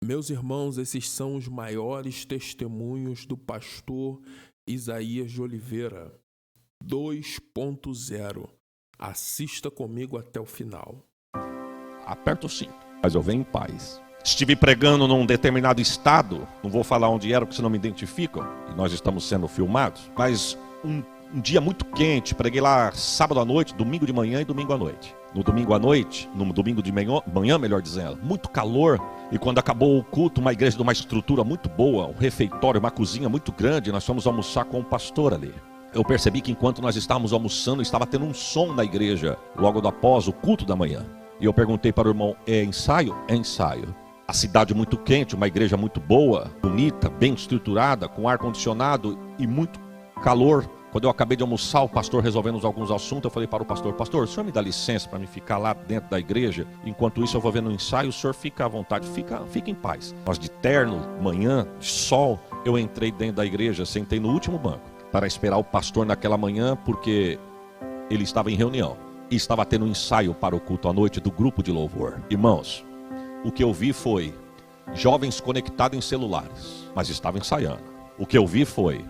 Meus irmãos, esses são os maiores testemunhos do pastor Isaías de Oliveira 2.0. Assista comigo até o final. Aperta o cinto, mas eu venho em paz. Estive pregando num determinado estado, não vou falar onde era porque senão me identificam, e nós estamos sendo filmados, mas um dia muito quente, preguei lá sábado à noite, domingo de manhã e domingo à noite. No domingo à noite, no domingo de manhã, melhor dizendo, muito calor, e quando acabou o culto, uma igreja de uma estrutura muito boa, um refeitório, uma cozinha muito grande, nós fomos almoçar com o pastor ali. Eu percebi que enquanto nós estávamos almoçando, estava tendo um som na igreja, logo após o culto da manhã. E eu perguntei para o irmão, é ensaio? É ensaio. A cidade muito quente, uma igreja muito boa, bonita, bem estruturada, com ar-condicionado e muito calor. Quando eu acabei de almoçar, o pastor resolvendo alguns assuntos, eu falei para o pastor, o senhor me dá licença para me ficar lá dentro da igreja? Enquanto isso eu vou vendo o ensaio, o senhor fica à vontade, fica em paz. Nós de terno, manhã, de sol, eu entrei dentro da igreja, sentei no último banco, para esperar o pastor naquela manhã, porque ele estava em reunião. E estava tendo um ensaio para o culto à noite do grupo de louvor. Irmãos, o que eu vi foi jovens conectados em celulares, mas estavam ensaiando. O que eu vi foi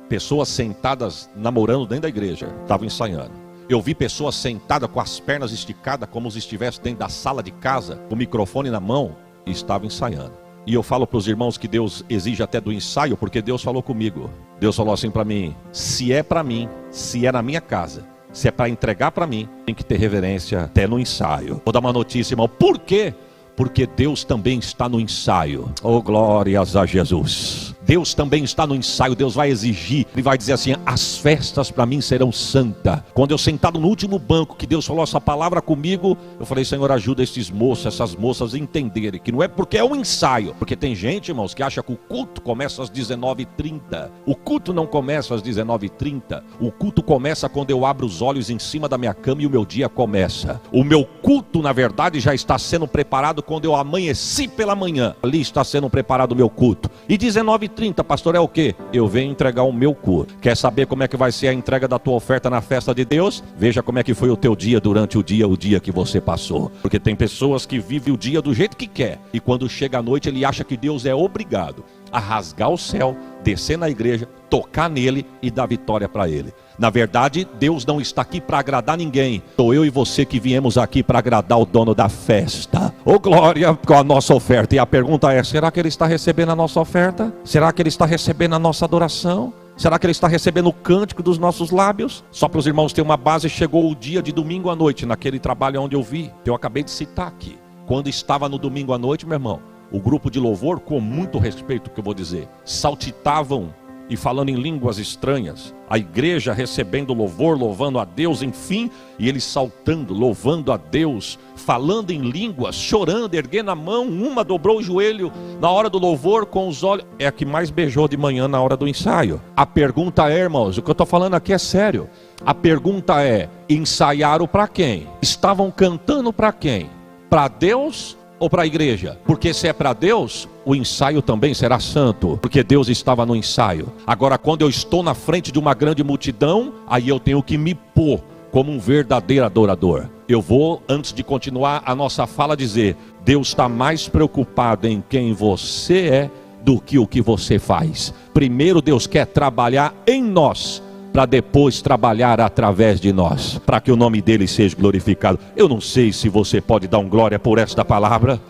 pessoas sentadas namorando dentro da igreja, estavam ensaiando. Eu vi pessoas sentadas com as pernas esticadas, como se estivesse dentro da sala de casa, com o microfone na mão, e estavam ensaiando. E eu falo para os irmãos que Deus exige até do ensaio, porque Deus falou comigo. Deus falou assim para mim, se é para mim, se é na minha casa, se é para entregar para mim, tem que ter reverência até no ensaio. Vou dar uma notícia, irmão. Por quê? Porque Deus também está no ensaio. Oh, glórias a Jesus. Deus também está no ensaio. Deus vai exigir, Ele vai dizer assim, as festas para mim serão santas. Quando eu sentado no último banco, que Deus falou essa palavra comigo, eu falei, Senhor, ajuda esses moços, essas moças a entenderem que não é porque é um ensaio. Porque tem gente, irmãos, que acha que o culto começa às 19h30. O culto não começa às 19h30. O culto começa quando eu abro os olhos em cima da minha cama e o meu dia começa. O meu culto, na verdade, já está sendo preparado quando eu amanheci pela manhã. Ali está sendo preparado o meu culto. E 19h30, pastor, é o quê? Eu venho entregar o meu culto. Quer saber como é que vai ser a entrega da tua oferta na festa de Deus? Veja como é que foi o teu dia durante o dia que você passou. Porque tem pessoas que vivem o dia do jeito que quer. E quando chega a noite, ele acha que Deus é obrigado a rasgar o céu, descer na igreja, tocar nele e dar vitória para ele. Na verdade, Deus não está aqui para agradar ninguém. Sou eu e você que viemos aqui para agradar o dono da festa. Oh, glória, com a nossa oferta. E a pergunta é, será que ele está recebendo a nossa oferta? Será que ele está recebendo a nossa adoração? Será que ele está recebendo o cântico dos nossos lábios? Só para os irmãos terem uma base, chegou o dia de domingo à noite, naquele trabalho onde eu vi, que eu acabei de citar aqui. Quando estava no domingo à noite, meu irmão, o grupo de louvor, com muito respeito que eu vou dizer, saltitavam e falando em línguas estranhas, a igreja recebendo louvor, louvando a Deus, enfim, e eles saltando, louvando a Deus, falando em línguas, chorando, erguendo a mão, uma dobrou o joelho na hora do louvor com os olhos, é a que mais beijou de manhã na hora do ensaio. A pergunta é, irmãos, o que eu estou falando aqui é sério, a pergunta é, ensaiaram para quem? Estavam cantando para quem? Para Deus ou para a igreja? Porque se é para Deus, o ensaio também será santo, porque Deus estava no ensaio. Agora, quando eu estou na frente de uma grande multidão, aí eu tenho que me pôr como um verdadeiro adorador. Eu vou, antes de continuar a nossa fala, dizer, Deus está mais preocupado em quem você é do que o que você faz. Primeiro Deus quer trabalhar em nós, para depois trabalhar através de nós, para que o nome dele seja glorificado. Eu não sei se você pode dar um glória por esta palavra.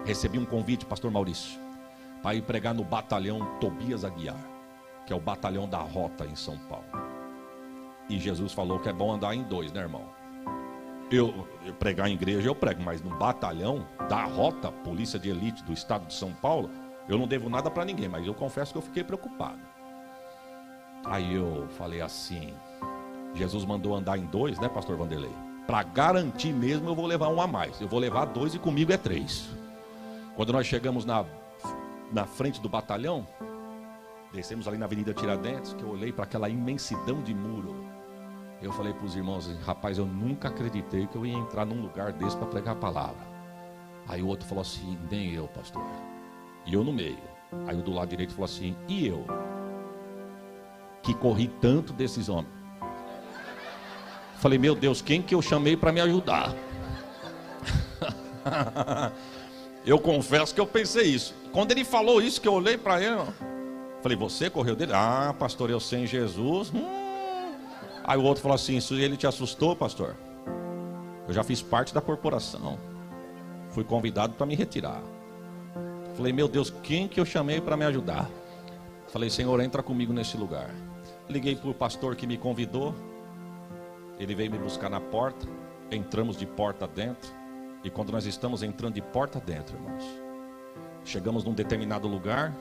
Recebi um convite, pastor Maurício, para ir pregar no batalhão Tobias Aguiar, que é o batalhão da Rota em São Paulo. E Jesus falou que é bom andar em dois, né, irmão? Eu pregar em igreja eu prego, mas no batalhão da Rota, polícia de elite do estado de São Paulo, eu não devo nada para ninguém, mas eu confesso que eu fiquei preocupado. Aí eu falei assim, Jesus mandou andar em dois, né, pastor Vanderlei? Para garantir mesmo eu vou levar um a mais. Eu vou levar 2 e comigo é 3. Quando nós chegamos na frente do batalhão, descemos ali na Avenida Tiradentes, que eu olhei para aquela imensidão de muro. Eu falei para os irmãos, rapaz, eu nunca acreditei que eu ia entrar num lugar desse para pregar a palavra. Aí o outro falou assim, nem eu, pastor. E eu no meio. Aí o do lado direito falou assim, e eu? Que corri tanto desses homens. Falei, meu Deus, quem que eu chamei para me ajudar? Eu confesso que eu pensei isso. Quando ele falou isso, que eu olhei para ele, falei, você correu dele? Ah, pastor, eu sem Jesus. Aí o outro falou assim, isso ele te assustou, pastor? Eu já fiz parte da corporação. Fui convidado para me retirar. Falei, meu Deus, quem que eu chamei para me ajudar? Falei, Senhor, entra comigo nesse lugar. Liguei para o pastor que me convidou. Ele veio me buscar na porta. Entramos de porta dentro. E quando nós estamos entrando de porta dentro, irmãos, chegamos num determinado lugar.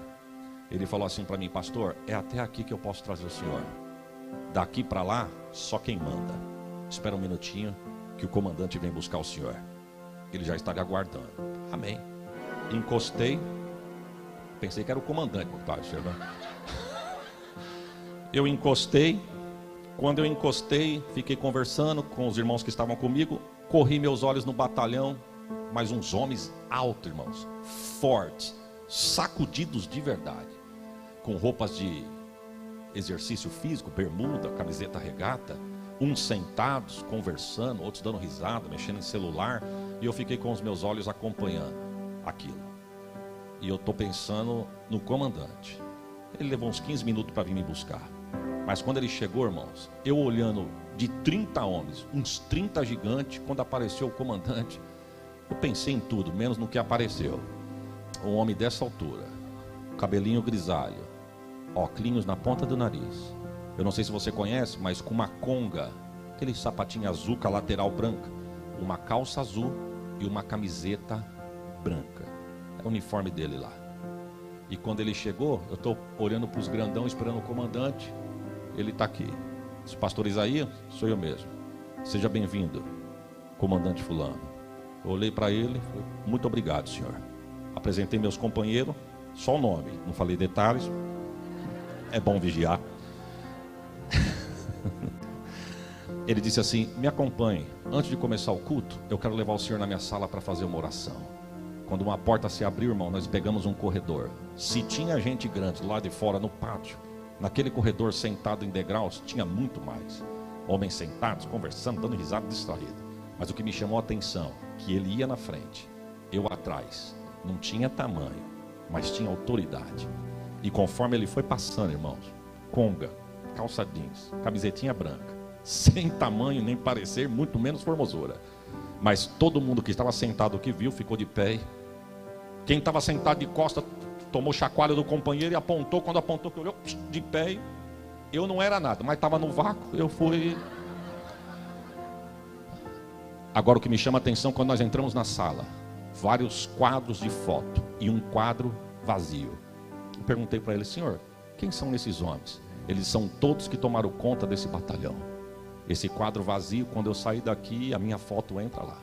Ele falou assim para mim, pastor, é até aqui que eu posso trazer o senhor. Daqui para lá, só quem manda. Espera um minutinho que o comandante vem buscar o senhor. Ele já está lhe aguardando. Amém. Encostei. Pensei que era o comandante. Tá, eu encostei. Quando eu encostei, fiquei conversando com os irmãos que estavam comigo. Corri meus olhos no batalhão. Mas uns homens altos, irmãos, fortes, sacudidos de verdade, com roupas de exercício físico, bermuda, camiseta regata, uns sentados, conversando, outros dando risada, mexendo em celular. E eu fiquei com os meus olhos acompanhando aquilo. E eu estou pensando no comandante. Ele levou uns 15 minutos para vir me buscar. Mas quando ele chegou, irmãos, eu olhando de 30 homens, uns 30 gigantes, quando apareceu o comandante, eu pensei em tudo, menos no que apareceu. Um homem dessa altura, cabelinho grisalho, óculos na ponta do nariz. Eu não sei se você conhece, mas com uma conga, aquele sapatinho azul com a lateral branca, uma calça azul e uma camiseta branca. É o uniforme dele lá. E quando ele chegou, eu estou olhando para os grandão, esperando o comandante. Ele está aqui. Esse pastor Isaías, sou eu mesmo. Seja bem-vindo, comandante fulano. Eu olhei para ele, falei, muito obrigado, senhor. Apresentei meus companheiros, só o nome, não falei detalhes. É bom vigiar. Ele disse assim, me acompanhe. Antes de começar o culto, eu quero levar o senhor na minha sala para fazer uma oração. Quando uma porta se abriu, irmão, nós pegamos um corredor. Se tinha gente grande lá de fora no pátio, naquele corredor sentado em degraus, tinha muito mais. Homens sentados, conversando, dando risada, distraído. Mas o que me chamou a atenção, que ele ia na frente, eu atrás. Não tinha tamanho, mas tinha autoridade. E conforme ele foi passando, irmãos, conga, calça jeans, camisetinha branca, sem tamanho nem parecer, muito menos formosura. Mas todo mundo que estava sentado que viu, ficou de pé. Quem estava sentado de costas, tomou chacoalha do companheiro e apontou. Quando apontou, que olhou de pé. Eu não era nada, mas estava no vácuo, eu fui. Agora o que me chama a atenção, quando nós entramos na sala, vários quadros de foto e um quadro vazio. Eu perguntei para ele, senhor, quem são esses homens? Eles são todos que tomaram conta desse batalhão. Esse quadro vazio, quando eu sair daqui, a minha foto entra lá.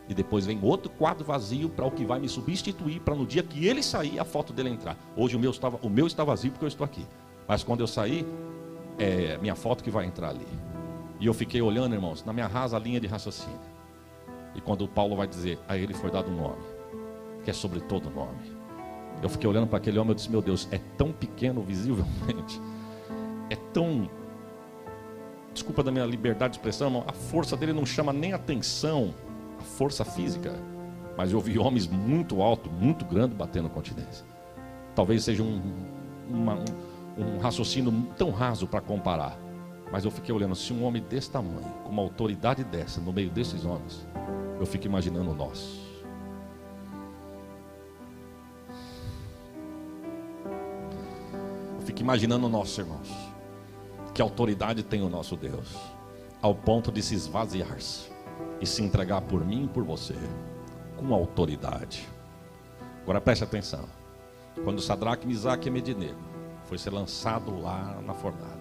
E depois vem outro quadro vazio para o que vai me substituir, para no dia que ele sair, a foto dele entrar. Hoje o meu está vazio porque eu estou aqui. Mas quando eu sair, é minha foto que vai entrar ali. E eu fiquei olhando, irmãos, na minha rasa linha de raciocínio. E quando o Paulo vai dizer, a ele foi dado um nome, que é sobre todo nome. Eu fiquei olhando para aquele homem, eu disse, meu Deus, é tão pequeno visivelmente, é tão, desculpa da minha liberdade de expressão, irmão, a força dele não chama nem atenção, a força física. Mas eu vi homens muito altos, muito grandes batendo continência. Talvez seja um raciocínio tão raso para comparar. Mas eu fiquei olhando, se um homem desse tamanho, com uma autoridade dessa, no meio desses homens, eu fico imaginando nós. Eu fico imaginando nós, irmãos. Que autoridade tem o nosso Deus, ao ponto de se esvaziar-se e se entregar por mim e por você, com autoridade. Agora preste atenção. Quando Sadraque, Misaque e Abednego foi ser lançado lá na fornalha,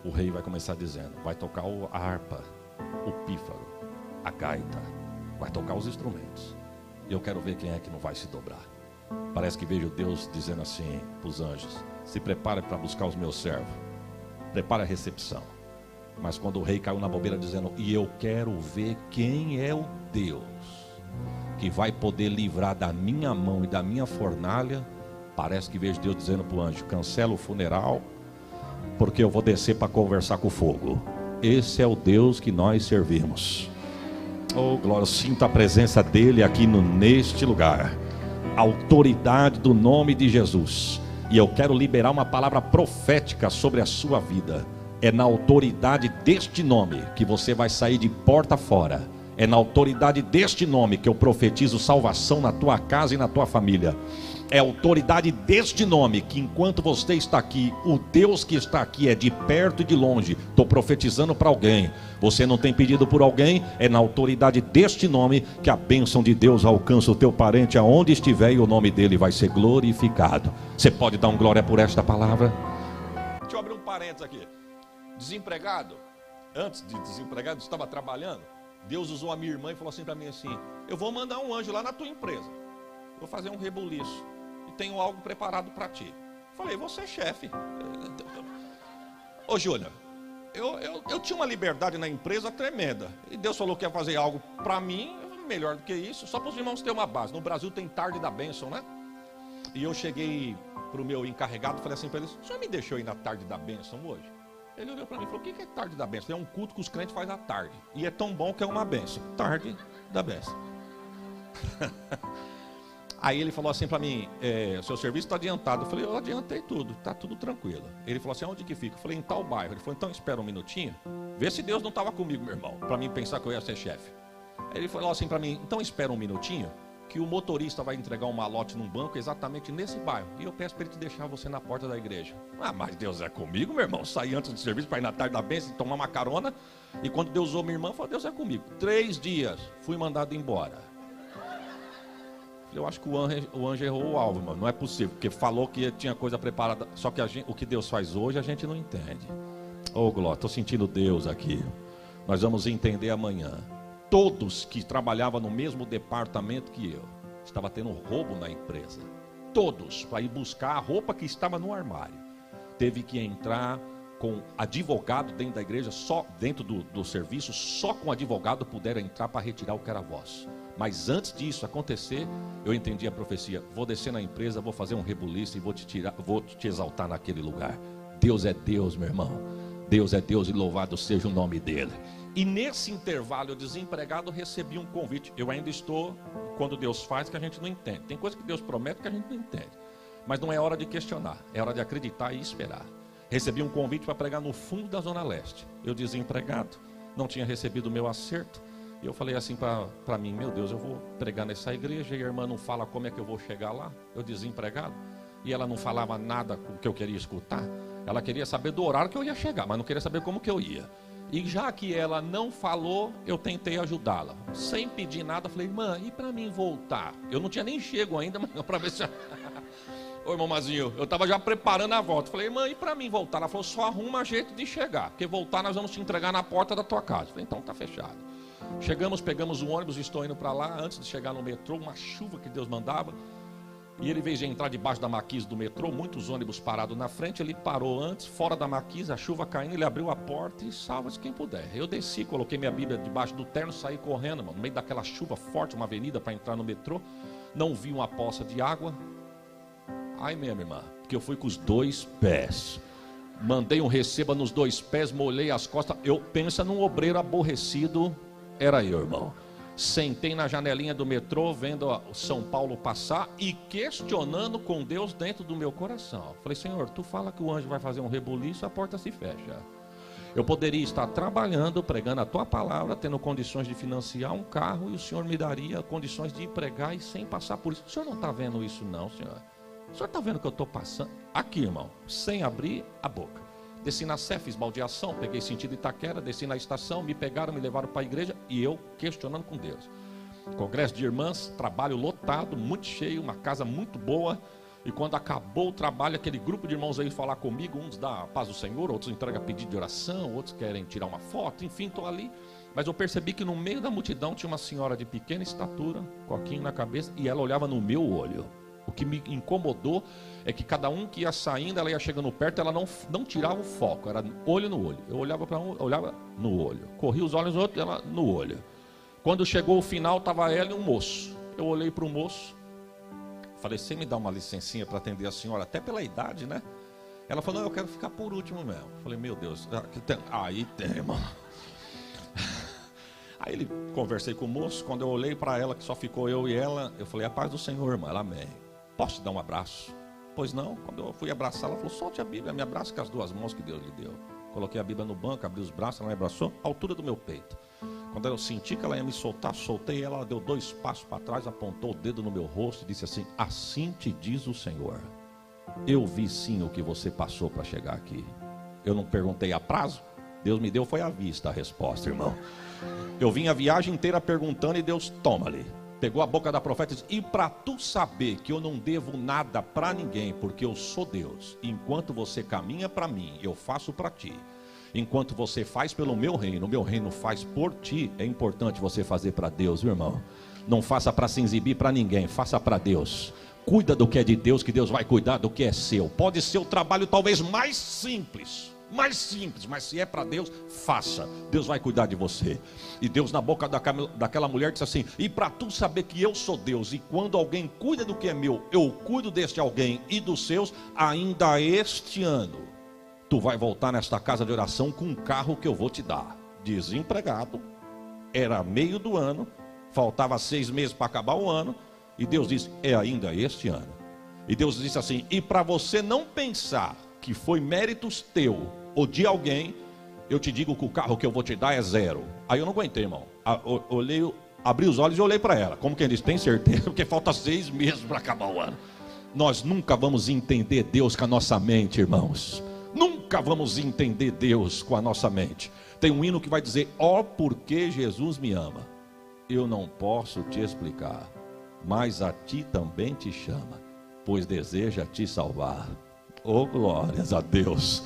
o rei vai começar dizendo, vai tocar a harpa, o pífaro, a gaita, vai tocar os instrumentos. E eu quero ver quem é que não vai se dobrar. Parece que vejo Deus dizendo assim para os anjos, se prepare para buscar os meus servos, prepare a recepção. Mas quando o rei caiu na bobeira dizendo, e eu quero ver quem é o Deus que vai poder livrar da minha mão e da minha fornalha, parece que vejo Deus dizendo para o anjo, cancela o funeral, porque eu vou descer para conversar com o fogo. Esse é o Deus que nós servimos. Oh glória, eu sinto a presença dele aqui neste lugar. a autoridade do nome de Jesus. E eu quero liberar uma palavra profética sobre a sua vida. É na autoridade deste nome que você vai sair de porta fora. É na autoridade deste nome que eu profetizo salvação na tua casa e na tua família. É a autoridade deste nome que enquanto você está aqui, o Deus que está aqui é de perto e de longe. Estou profetizando para alguém. Você não tem pedido por alguém? É na autoridade deste nome que a bênção de Deus alcança o teu parente aonde estiver e o nome dele vai ser glorificado. Você pode dar um glória por esta palavra? Deixa eu abrir um parênteses aqui. Desempregado, antes de desempregado, estava trabalhando. Deus usou a minha irmã e falou assim para mim assim: eu vou mandar um anjo lá na tua empresa, vou fazer um rebuliço e tenho algo preparado para ti. Falei, você é chefe. Ô Júlia, eu tinha uma liberdade na empresa tremenda, e Deus falou que ia fazer algo para mim melhor do que isso, só para os irmãos terem uma base. No Brasil tem tarde da bênção, né? E eu cheguei para o meu encarregado e falei assim para ele: o senhor me deixou ir na tarde da bênção hoje? Ele olhou para mim e falou: o que é tarde da bênção? É um culto que os crentes fazem à tarde, e é tão bom que é uma bênção. Tarde da bênção. Aí ele falou assim para mim: seu serviço está adiantado. Eu falei: eu adiantei tudo, está tudo tranquilo. Ele falou assim: onde que fica? Eu falei: em tal bairro. Ele falou: então espera um minutinho, vê se Deus não estava comigo, meu irmão, para mim pensar que eu ia ser chefe. Aí ele falou assim para mim: então espera um minutinho, que o motorista vai entregar um malote num banco exatamente nesse bairro, e eu peço para ele te deixar você na porta da igreja. Ah, mas Deus é comigo, meu irmão. Saí antes do serviço para ir na tarde da bênção, tomar uma carona, e quando Deus usou minha irmã, falou: Deus é comigo. 3 dias, fui mandado embora. Eu acho que o anjo errou o alvo, mano. Não é possível, porque falou que tinha coisa preparada. Só que o que Deus faz hoje a gente não entende. Oh, glória, estou sentindo Deus aqui. Nós vamos entender amanhã. Todos que trabalhavam no mesmo departamento que eu, estava tendo roubo na empresa. Todos, para ir buscar a roupa que estava no armário. Teve que entrar com advogado dentro da igreja, só dentro do serviço, só com advogado puderam entrar para retirar o que era vosso. Mas antes disso acontecer, eu entendi a profecia: vou descer na empresa, vou fazer um rebuliço e vou te exaltar naquele lugar. Deus é Deus, meu irmão. Deus é Deus e louvado seja o nome dele. E nesse intervalo, eu desempregado, recebi um convite. Eu ainda estou, quando Deus faz, que a gente não entende. Tem coisa que Deus promete que a gente não entende. Mas não é hora de questionar, é hora de acreditar e esperar. Recebi um convite para pregar no fundo da Zona Leste. Eu desempregado, não tinha recebido o meu acerto. E eu falei assim para mim: meu Deus, eu vou pregar nessa igreja e a irmã não fala como é que eu vou chegar lá. Eu desempregado. E ela não falava nada com o que eu queria escutar. Ela queria saber do horário que eu ia chegar, mas não queria saber como que eu ia. E já que ela não falou, eu tentei ajudá-la. Sem pedir nada, falei: irmã, e para mim voltar? Eu não tinha nem chego ainda, mas para ver se... Ô irmão Mazinho, eu estava já preparando a volta. Falei: irmã, e para mim voltar? Ela falou: só arruma jeito de chegar, porque voltar nós vamos te entregar na porta da tua casa. Falei: então tá fechado. Chegamos, pegamos um ônibus, estou indo para lá. Antes de chegar no metrô, uma chuva que Deus mandava. E ele, em vez de entrar debaixo da marquise do metrô, muitos ônibus parados na frente, ele parou antes, fora da marquise, a chuva caindo, ele abriu a porta e salva-se quem puder. Eu desci, coloquei minha Bíblia debaixo do terno, saí correndo, mano, no meio daquela chuva forte, uma avenida para entrar no metrô. Não vi uma poça de água. Ai mesmo, irmã, porque eu fui com os 2 pés. Mandei um receba nos 2 pés, molhei as costas. Eu penso num obreiro aborrecido, era eu, irmão. Sentei na janelinha do metrô, vendo o São Paulo passar e questionando com Deus dentro do meu coração. Falei: Senhor, tu fala que o anjo vai fazer um rebuliço, a porta se fecha. Eu poderia estar trabalhando, pregando a tua palavra, tendo condições de financiar um carro, e o Senhor me daria condições de pregar e sem passar por isso. O Senhor não está vendo isso não, Senhor? O Senhor está vendo que eu estou passando? Aqui, irmão, sem abrir a boca. Desci na Sé, fiz baldeação, peguei sentido Itaquera, desci na estação, me pegaram, me levaram para a igreja, e eu questionando com Deus. Congresso de irmãs, trabalho lotado, muito cheio, uma casa muito boa. E quando acabou o trabalho, aquele grupo de irmãos aí falar comigo, uns dá paz do Senhor, outros entregam pedido de oração, outros querem tirar uma foto, enfim, estou ali. Mas eu percebi que no meio da multidão tinha uma senhora de pequena estatura, coquinho na cabeça, e ela olhava no meu olho. O que me incomodou é que cada um que ia saindo, ela ia chegando perto, ela não tirava o foco, era olho no olho. Eu olhava para um, olhava no olho. Corria os olhos no outro, ela no olho. Quando chegou o final, estava ela e um moço. Eu olhei para o moço, falei: você me dá uma licencinha para atender a senhora, até pela idade, né? Ela falou: não, eu quero ficar por último mesmo. Falei: meu Deus, aí tem, mano. Aí ele, conversei com o moço, quando eu olhei para ela, que só ficou eu e ela, eu falei, a paz do Senhor, irmã. Ela, amém. Posso te dar um abraço? Pois não. Quando eu fui abraçar, ela falou, solte a Bíblia, me abraça com as duas mãos que Deus lhe deu. Coloquei a Bíblia no banco, abri os braços, ela me abraçou, à altura do meu peito. Quando eu senti que ela ia me soltar, soltei ela, ela deu 2 passos para trás, apontou o dedo no meu rosto e disse assim, assim te diz o Senhor. Eu vi sim o que você passou para chegar aqui. Eu não perguntei a prazo, Deus me deu foi à vista a resposta, irmão. Eu vim a viagem inteira perguntando e Deus, toma-lhe. Pegou a boca da profeta e disse, e para tu saber que eu não devo nada para ninguém, porque eu sou Deus, enquanto você caminha para mim, eu faço para ti. Enquanto você faz pelo meu reino faz por ti. É importante você fazer para Deus, viu, irmão? Não faça para se exibir para ninguém, faça para Deus. Cuida do que é de Deus, que Deus vai cuidar do que é seu. Pode ser o trabalho talvez mais simples, mas se é para Deus, faça. Deus vai cuidar de você. E Deus na boca daquela mulher disse assim, e para tu saber que eu sou Deus, e quando alguém cuida do que é meu, eu cuido deste alguém e dos seus, ainda este ano tu vai voltar nesta casa de oração com um carro que eu vou te dar. Desempregado, era meio do ano, faltava 6 meses para acabar o ano, e Deus disse, é ainda este ano. E Deus disse assim, e para você não pensar que foi méritos teu ou de alguém, eu te digo que o carro que eu vou te dar é 0. Aí eu não aguentei, irmão. Abri os olhos e olhei para ela. Como quem diz, tem certeza? Porque falta 6 meses para acabar o ano. Nós nunca vamos entender Deus com a nossa mente, irmãos. Nunca vamos entender Deus com a nossa mente. Tem um hino que vai dizer, ó, porque Jesus me ama. Eu não posso te explicar, mas a ti também te chama, pois deseja te salvar. Oh, glórias a Deus.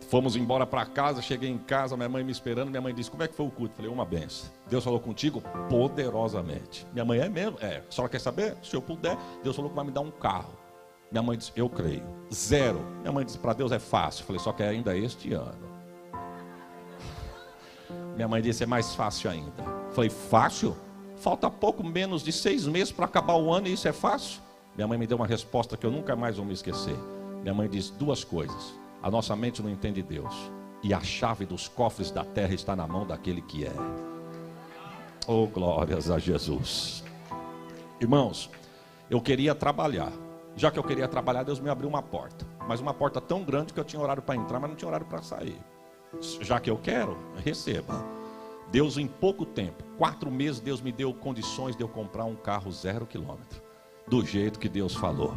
Fomos embora para casa, cheguei em casa, minha mãe me esperando, minha mãe disse, como é que foi o culto? Falei, uma benção. Deus falou contigo poderosamente. Minha mãe, é mesmo? É. A senhora quer saber? Se eu puder, Deus falou que vai me dar um carro. Minha mãe disse, eu creio. 0. Minha mãe disse, para Deus é fácil. Falei, só que é ainda este ano. Minha mãe disse, é mais fácil ainda. Falei, fácil? Falta pouco menos de 6 meses para acabar o ano e isso é fácil? Minha mãe me deu uma resposta que eu nunca mais vou me esquecer. Minha mãe disse 2 coisas. A nossa mente não entende Deus, e a chave dos cofres da terra está na mão daquele que é. Oh, glórias a Jesus. Irmãos, eu queria trabalhar. Já que eu queria trabalhar, Deus me abriu uma porta. Mas uma porta tão grande que eu tinha horário para entrar, mas não tinha horário para sair. Já que eu quero, receba. Deus em pouco tempo, 4 meses, Deus me deu condições de eu comprar um carro 0 quilômetro. Do jeito que Deus falou.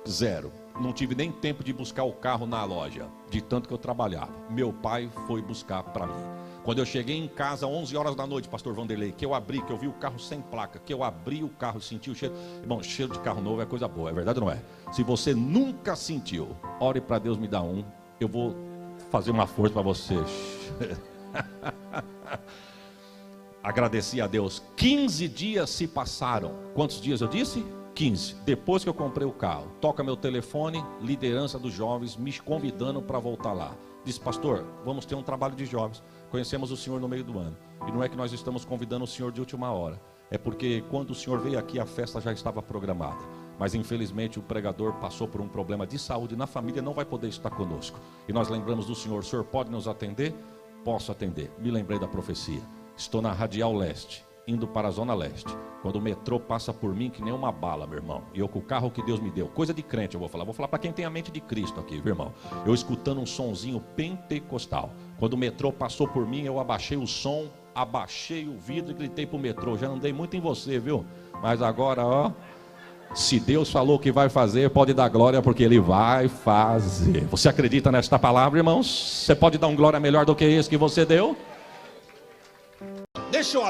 0. Não tive nem tempo de buscar o carro na loja, de tanto que eu trabalhava. Meu pai foi buscar para mim. Quando eu cheguei em casa, 11 horas da noite, pastor Vanderlei, que eu abri, que eu vi o carro sem placa, que eu abri o carro e senti o cheiro. Irmão, cheiro de carro novo é coisa boa, é verdade ou não é? Se você nunca sentiu, ore para Deus me dar um, eu vou fazer uma força para você. Agradeci a Deus. 15 dias se passaram. Quantos dias eu disse? 15. Depois que eu comprei o carro, toca meu telefone, liderança dos jovens, me convidando para voltar lá. Disse, pastor, vamos ter um trabalho de jovens. Conhecemos o senhor no meio do ano. E não é que nós estamos convidando o senhor de última hora. É porque quando o senhor veio aqui, a festa já estava programada. Mas infelizmente o pregador passou por um problema de saúde na família, não vai poder estar conosco. E nós lembramos do senhor, o senhor pode nos atender? Posso atender. Me lembrei da profecia. Estou na Radial Leste, indo para a Zona Leste. Quando o metrô passa por mim que nem uma bala, meu irmão. E eu com o carro que Deus me deu. Coisa de crente eu vou falar. Vou falar para quem tem a mente de Cristo aqui, viu, irmão? Eu escutando um sonzinho pentecostal. Quando o metrô passou por mim, eu abaixei o som, abaixei o vidro e gritei pro metrô. Já andei muito em você, viu? Mas agora, ó, se Deus falou que vai fazer, pode dar glória porque Ele vai fazer. Você acredita nesta palavra, irmãos? Você pode dar um glória melhor do que esse que você deu? Deixa eu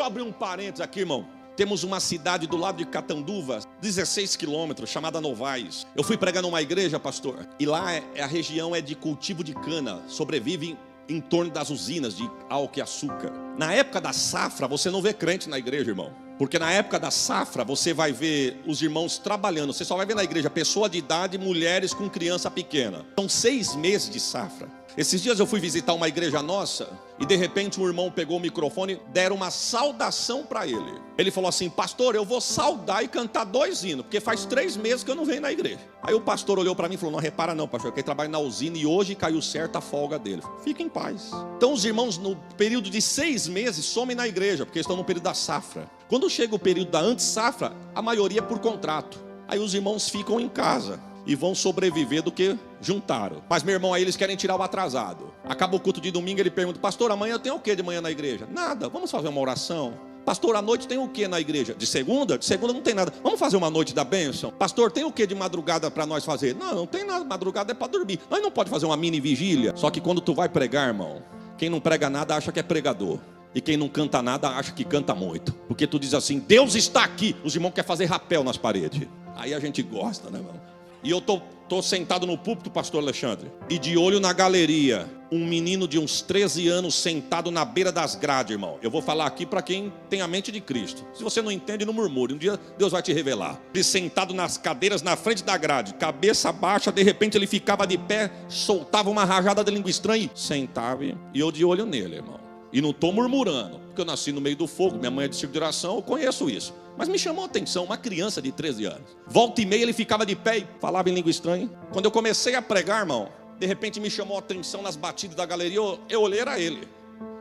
abrir um parênteses aqui, irmão. Temos uma cidade do lado de Catanduva, 16 quilômetros, chamada Novaes. Eu fui pregar numa igreja, pastor, e lá a região é de cultivo de cana. Sobrevive em torno das usinas de álcool e açúcar. Na época da safra, você não vê crente na igreja, irmão. Porque na época da safra, você vai ver os irmãos trabalhando. Você só vai ver na igreja pessoa de idade, mulheres com criança pequena. São 6 meses de safra. Esses dias eu fui visitar uma igreja nossa E de repente um irmão pegou o microfone, deram uma saudação para ele. Ele falou assim: pastor, eu vou saudar e cantar 2 hinos, porque faz 3 meses que eu não venho na igreja. Aí o pastor olhou para mim e falou: não repara não, pastor, que ele trabalha na usina e hoje caiu certa a folga dele. Fica em paz. Então os irmãos no período de 6 meses somem na igreja, porque estão no período da safra. Quando chega o período da antes-safra, a maioria é por contrato. Aí os irmãos ficam em casa e vão sobreviver do que juntaram. Mas meu irmão, aí eles querem tirar o atrasado. Acaba o culto de domingo, ele pergunta: pastor, amanhã tem o que de manhã na igreja? Nada, vamos fazer uma oração. Pastor, à noite tem o que na igreja? De segunda? De segunda não tem nada. Vamos fazer uma noite da bênção? Pastor, tem o que de madrugada para nós fazer? Não, não tem nada, madrugada é para dormir. Nós não pode fazer uma mini vigília. Só que quando tu vai pregar, irmão, quem não prega nada acha que é pregador. E quem não canta nada acha que canta muito. Porque tu diz assim: Deus está aqui. Os irmãos querem fazer rapel nas paredes. Aí a gente gosta, né, irmão? E eu tô sentado no púlpito, pastor Alexandre, e de olho na galeria, um menino de uns 13 anos sentado na beira das grades, irmão. Eu vou falar aqui para quem tem a mente de Cristo. Se você não entende, não murmure. Um dia Deus vai te revelar. Ele sentado nas cadeiras na frente da grade, cabeça baixa, de repente ele ficava de pé, soltava uma rajada de língua estranha e sentava. E eu de olho nele, irmão. E não estou murmurando, porque eu nasci no meio do fogo, minha mãe é de circo de oração, eu conheço isso. Mas me chamou a atenção, uma criança de 13 anos. Volta e meia ele ficava de pé e falava em língua estranha. Quando eu comecei a pregar, irmão, de repente me chamou a atenção nas batidas da galeria, eu olhei, era ele.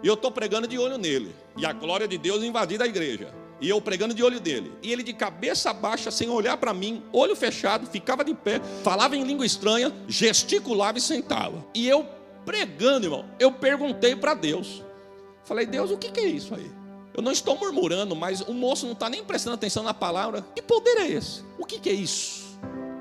E eu estou pregando de olho nele. E a glória de Deus invadiu a igreja. E eu pregando de olho dele. E ele de cabeça baixa, sem olhar para mim, olho fechado, ficava de pé, falava em língua estranha, gesticulava e sentava. E eu pregando, irmão, eu perguntei para Deus. Falei: Deus, o que é isso aí? Eu não estou murmurando, mas o moço não está nem prestando atenção na palavra. Que poder é esse? O que é isso?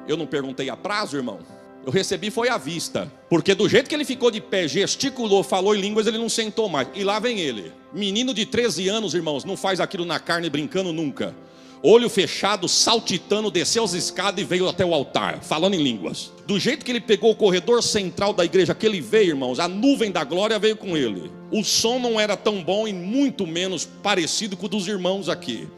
Eu não perguntei a prazo, irmão. Eu recebi foi à vista. Porque do jeito que ele ficou de pé, gesticulou, falou em línguas, ele não sentou mais. E lá vem ele. Menino de 13 anos, irmãos, não faz aquilo na carne brincando nunca. Olho fechado, saltitando, desceu as escadas e veio até o altar, falando em línguas. Do jeito que ele pegou o corredor central da igreja, que ele veio, irmãos, a nuvem da glória veio com ele. O som não era tão bom e muito menos parecido com o dos irmãos aqui.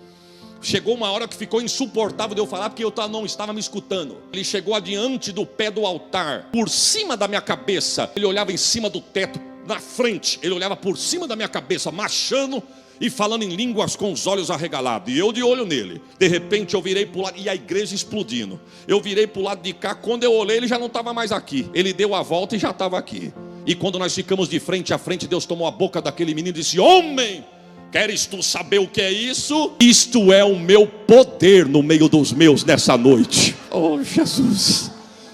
Chegou uma hora que ficou insuportável de eu falar, porque eu não estava me escutando. Ele chegou adiante do pé do altar, por cima da minha cabeça. Ele olhava em cima do teto, na frente. Ele olhava por cima da minha cabeça, marchando e falando em línguas com os olhos arregalados. E eu de olho nele. De repente eu virei para o lado, e a igreja explodindo. Eu virei para o lado de cá, quando eu olhei ele já não estava mais aqui. Ele deu a volta e já estava aqui. E quando nós ficamos de frente a frente, Deus tomou a boca daquele menino e disse: homem, queres tu saber o que é isso? Isto é o meu poder no meio dos meus nessa noite. Oh Jesus.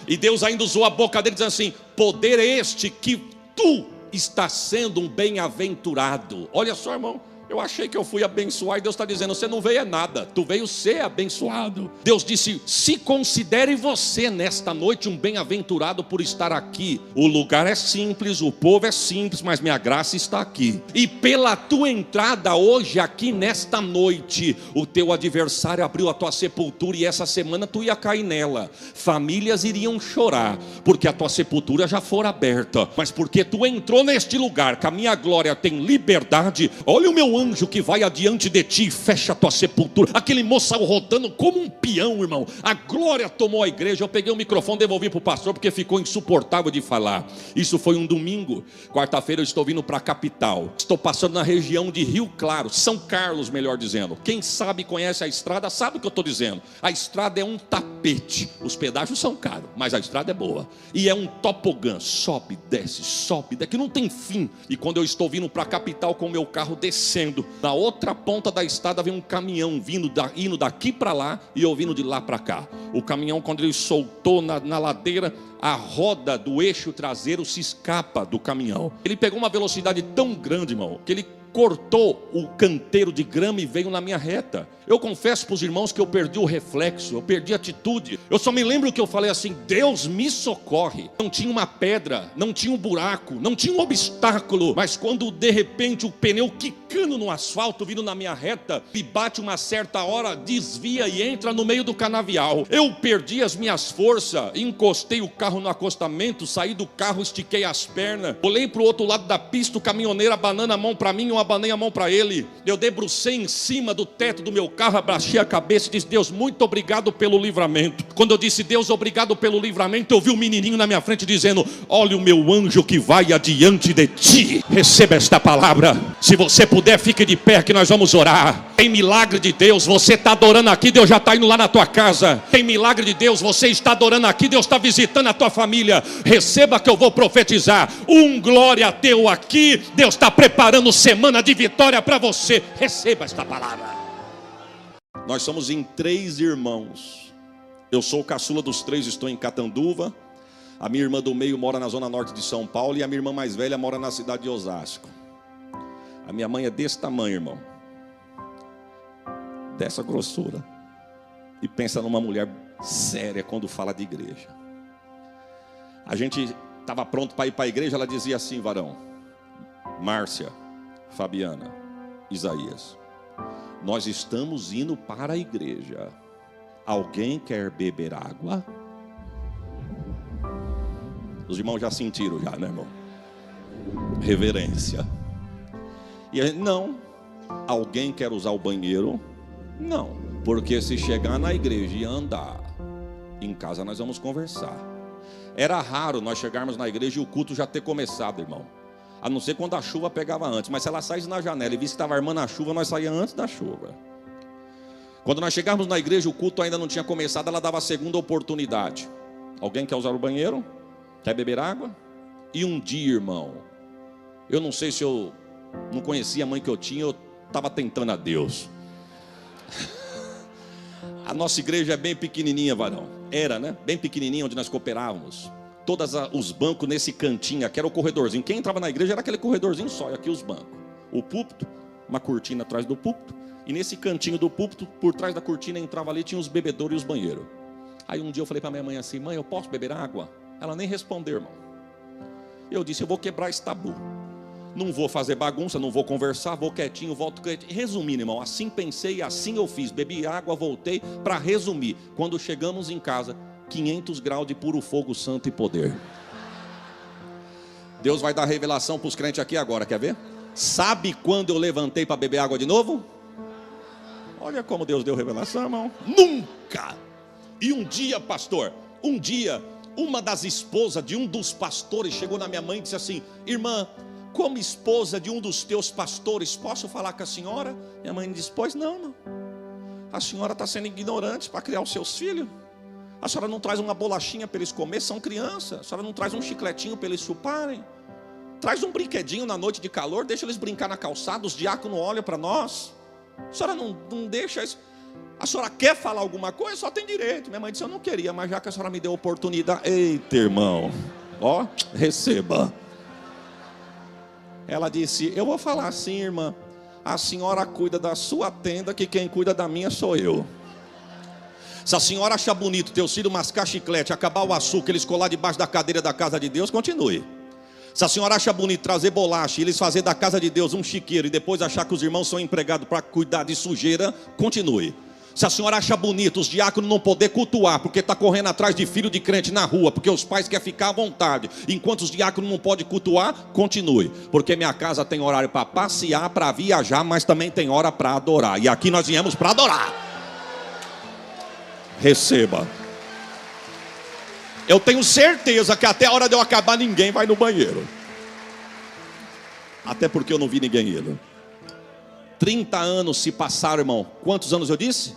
E Deus ainda usou a boca dele dizendo assim: poder este que tu estás sendo um bem-aventurado. Olha só, irmão, eu achei que eu fui abençoar e Deus está dizendo: você não veio é nada, tu veio ser abençoado. Deus disse: se considere você nesta noite um bem-aventurado por estar aqui. O lugar é simples, o povo é simples, mas minha graça está aqui. E pela tua entrada hoje aqui nesta noite, o teu adversário abriu a tua sepultura e essa semana tu ia cair nela. Famílias iriam chorar, porque a tua sepultura já fora aberta, mas porque tu entrou neste lugar, que a minha glória tem liberdade. Olha o meu anjo que vai adiante de ti e fecha a tua sepultura. Aquele moço saiu rodando como um peão, irmão. A glória tomou a igreja. Eu peguei o microfone, devolvi para o pastor, porque ficou insuportável de falar. Isso foi um domingo. Quarta-feira eu estou vindo para a capital. Estou passando na região de Rio Claro, São Carlos, melhor dizendo. Quem sabe, conhece a estrada, sabe o que eu estou dizendo. A estrada é um tapete. Os pedágios são caros, mas a estrada é boa. E é um tobogã. Sobe, desce, que não tem fim. E quando eu estou vindo para a capital com o meu carro descendo, na outra ponta da estrada vem um caminhão indo daqui para lá e eu vindo de lá para cá. O caminhão, quando ele soltou na ladeira, a roda do eixo traseiro se escapa do caminhão. Ele pegou uma velocidade tão grande, irmão, que ele cortou o canteiro de grama e veio na minha reta. Eu confesso para os irmãos que eu perdi o reflexo, eu perdi a atitude. Eu só me lembro que eu falei assim: Deus me socorre. Não tinha uma pedra, não tinha um buraco, não tinha um obstáculo. Mas quando de repente o pneu quicando no asfalto, vindo na minha reta, e bate uma certa hora, desvia e entra no meio do canavial. Eu perdi as minhas forças, encostei o carro no acostamento, saí do carro, estiquei as pernas, olhei para o outro lado da pista, o caminhoneiro abanando a mão para mim, eu abanei a mão para ele. Eu debrucei em cima do teto do meu carro, abaixei a cabeça e disse: Deus, muito obrigado pelo livramento. Quando eu disse: Deus, obrigado pelo livramento, eu vi um menininho na minha frente dizendo: olha o meu anjo que vai adiante de ti. Receba esta palavra. Se você puder, fique de pé que nós vamos orar. Tem milagre de Deus. Você está adorando aqui, Deus já está indo lá na tua casa. Tem milagre de Deus. Você está adorando aqui, Deus está visitando a tua família. Receba que eu vou profetizar. Glória teu aqui. Deus está preparando semana de vitória para você. Receba esta palavra. Nós somos em 3 irmãos. Eu sou o caçula dos 3, estou em Catanduva. A minha irmã do meio mora na zona norte de São Paulo. E a minha irmã mais velha mora na cidade de Osasco. A minha mãe é desse tamanho, irmão. Dessa grossura. E pensa numa mulher séria quando fala de igreja. A gente estava pronto para ir para a igreja. Ela dizia assim: varão, Márcia, Fabiana, Isaías, nós estamos indo para a igreja. Alguém quer beber água? Os irmãos já sentiram já, né, irmão? Reverência. E a gente: não. Alguém quer usar o banheiro? Não. Porque se chegar na igreja e andar, em casa nós vamos conversar. Era raro nós chegarmos na igreja e o culto já ter começado, irmão. A não ser quando a chuva pegava antes. Mas se ela saísse na janela e visse que estava armando a chuva, nós saíamos antes da chuva. Quando nós chegávamos na igreja, o culto ainda não tinha começado, ela dava a segunda oportunidade. Alguém quer usar o banheiro? Quer beber água? E um dia, irmão, eu não sei se eu não conhecia a mãe que eu tinha, eu estava tentando a Deus. A nossa igreja é bem pequenininha, varão. Era, né? Bem pequenininha, onde nós cooperávamos. Todos os bancos nesse cantinho aqui, era o corredorzinho. Quem entrava na igreja era aquele corredorzinho só, e aqui os bancos. O púlpito, uma cortina atrás do púlpito. E nesse cantinho do púlpito, por trás da cortina, entrava ali, tinha os bebedouros e os banheiros. Aí um dia eu falei para minha mãe assim: mãe, eu posso beber água? Ela nem respondeu, irmão. Eu disse: eu vou quebrar esse tabu. Não vou fazer bagunça, não vou conversar, vou quietinho, volto quietinho. Resumindo, irmão, assim pensei, assim eu fiz. Bebi água, voltei. Para resumir, quando chegamos em casa, 500 graus de puro fogo santo e poder. Deus vai dar revelação para os crentes aqui agora, quer ver? Sabe quando eu levantei para beber água de novo? Olha como Deus deu revelação, irmão. Nunca! E um dia, pastor, uma das esposas de um dos pastores chegou na minha mãe e disse assim: irmã, como esposa de um dos teus pastores, posso falar com a senhora? Minha mãe disse: pois não, irmão. A senhora está sendo ignorante para criar os seus filhos. A senhora não traz uma bolachinha para eles comer, são crianças. A senhora não traz um chicletinho para eles chuparem. Traz um brinquedinho na noite de calor, deixa eles brincar na calçada, os diáconos olham para nós. A senhora não deixa isso. A senhora quer falar alguma coisa? Só tem direito. Minha mãe disse: eu não queria, mas já que a senhora me deu a oportunidade. Eita, irmão, ó, receba. Ela disse: eu vou falar assim, irmã. A senhora cuida da sua tenda, que quem cuida da minha sou eu. Se a senhora achar bonito teus filhos mascar chiclete, acabar o açúcar, eles colar debaixo da cadeira da casa de Deus, continue. Se a senhora acha bonito trazer bolacha e eles fazer da casa de Deus um chiqueiro e depois achar que os irmãos são empregados para cuidar de sujeira, continue. Se a senhora acha bonito os diáconos não poder cultuar porque está correndo atrás de filho de crente na rua, porque os pais querem ficar à vontade, enquanto os diáconos não podem cultuar, continue. Porque minha casa tem horário para passear, para viajar, mas também tem hora para adorar. E aqui nós viemos para adorar. Receba. Eu tenho certeza que até a hora de eu acabar ninguém vai no banheiro. Até porque eu não vi ninguém ir. 30 anos se passaram, irmão. Quantos anos eu disse?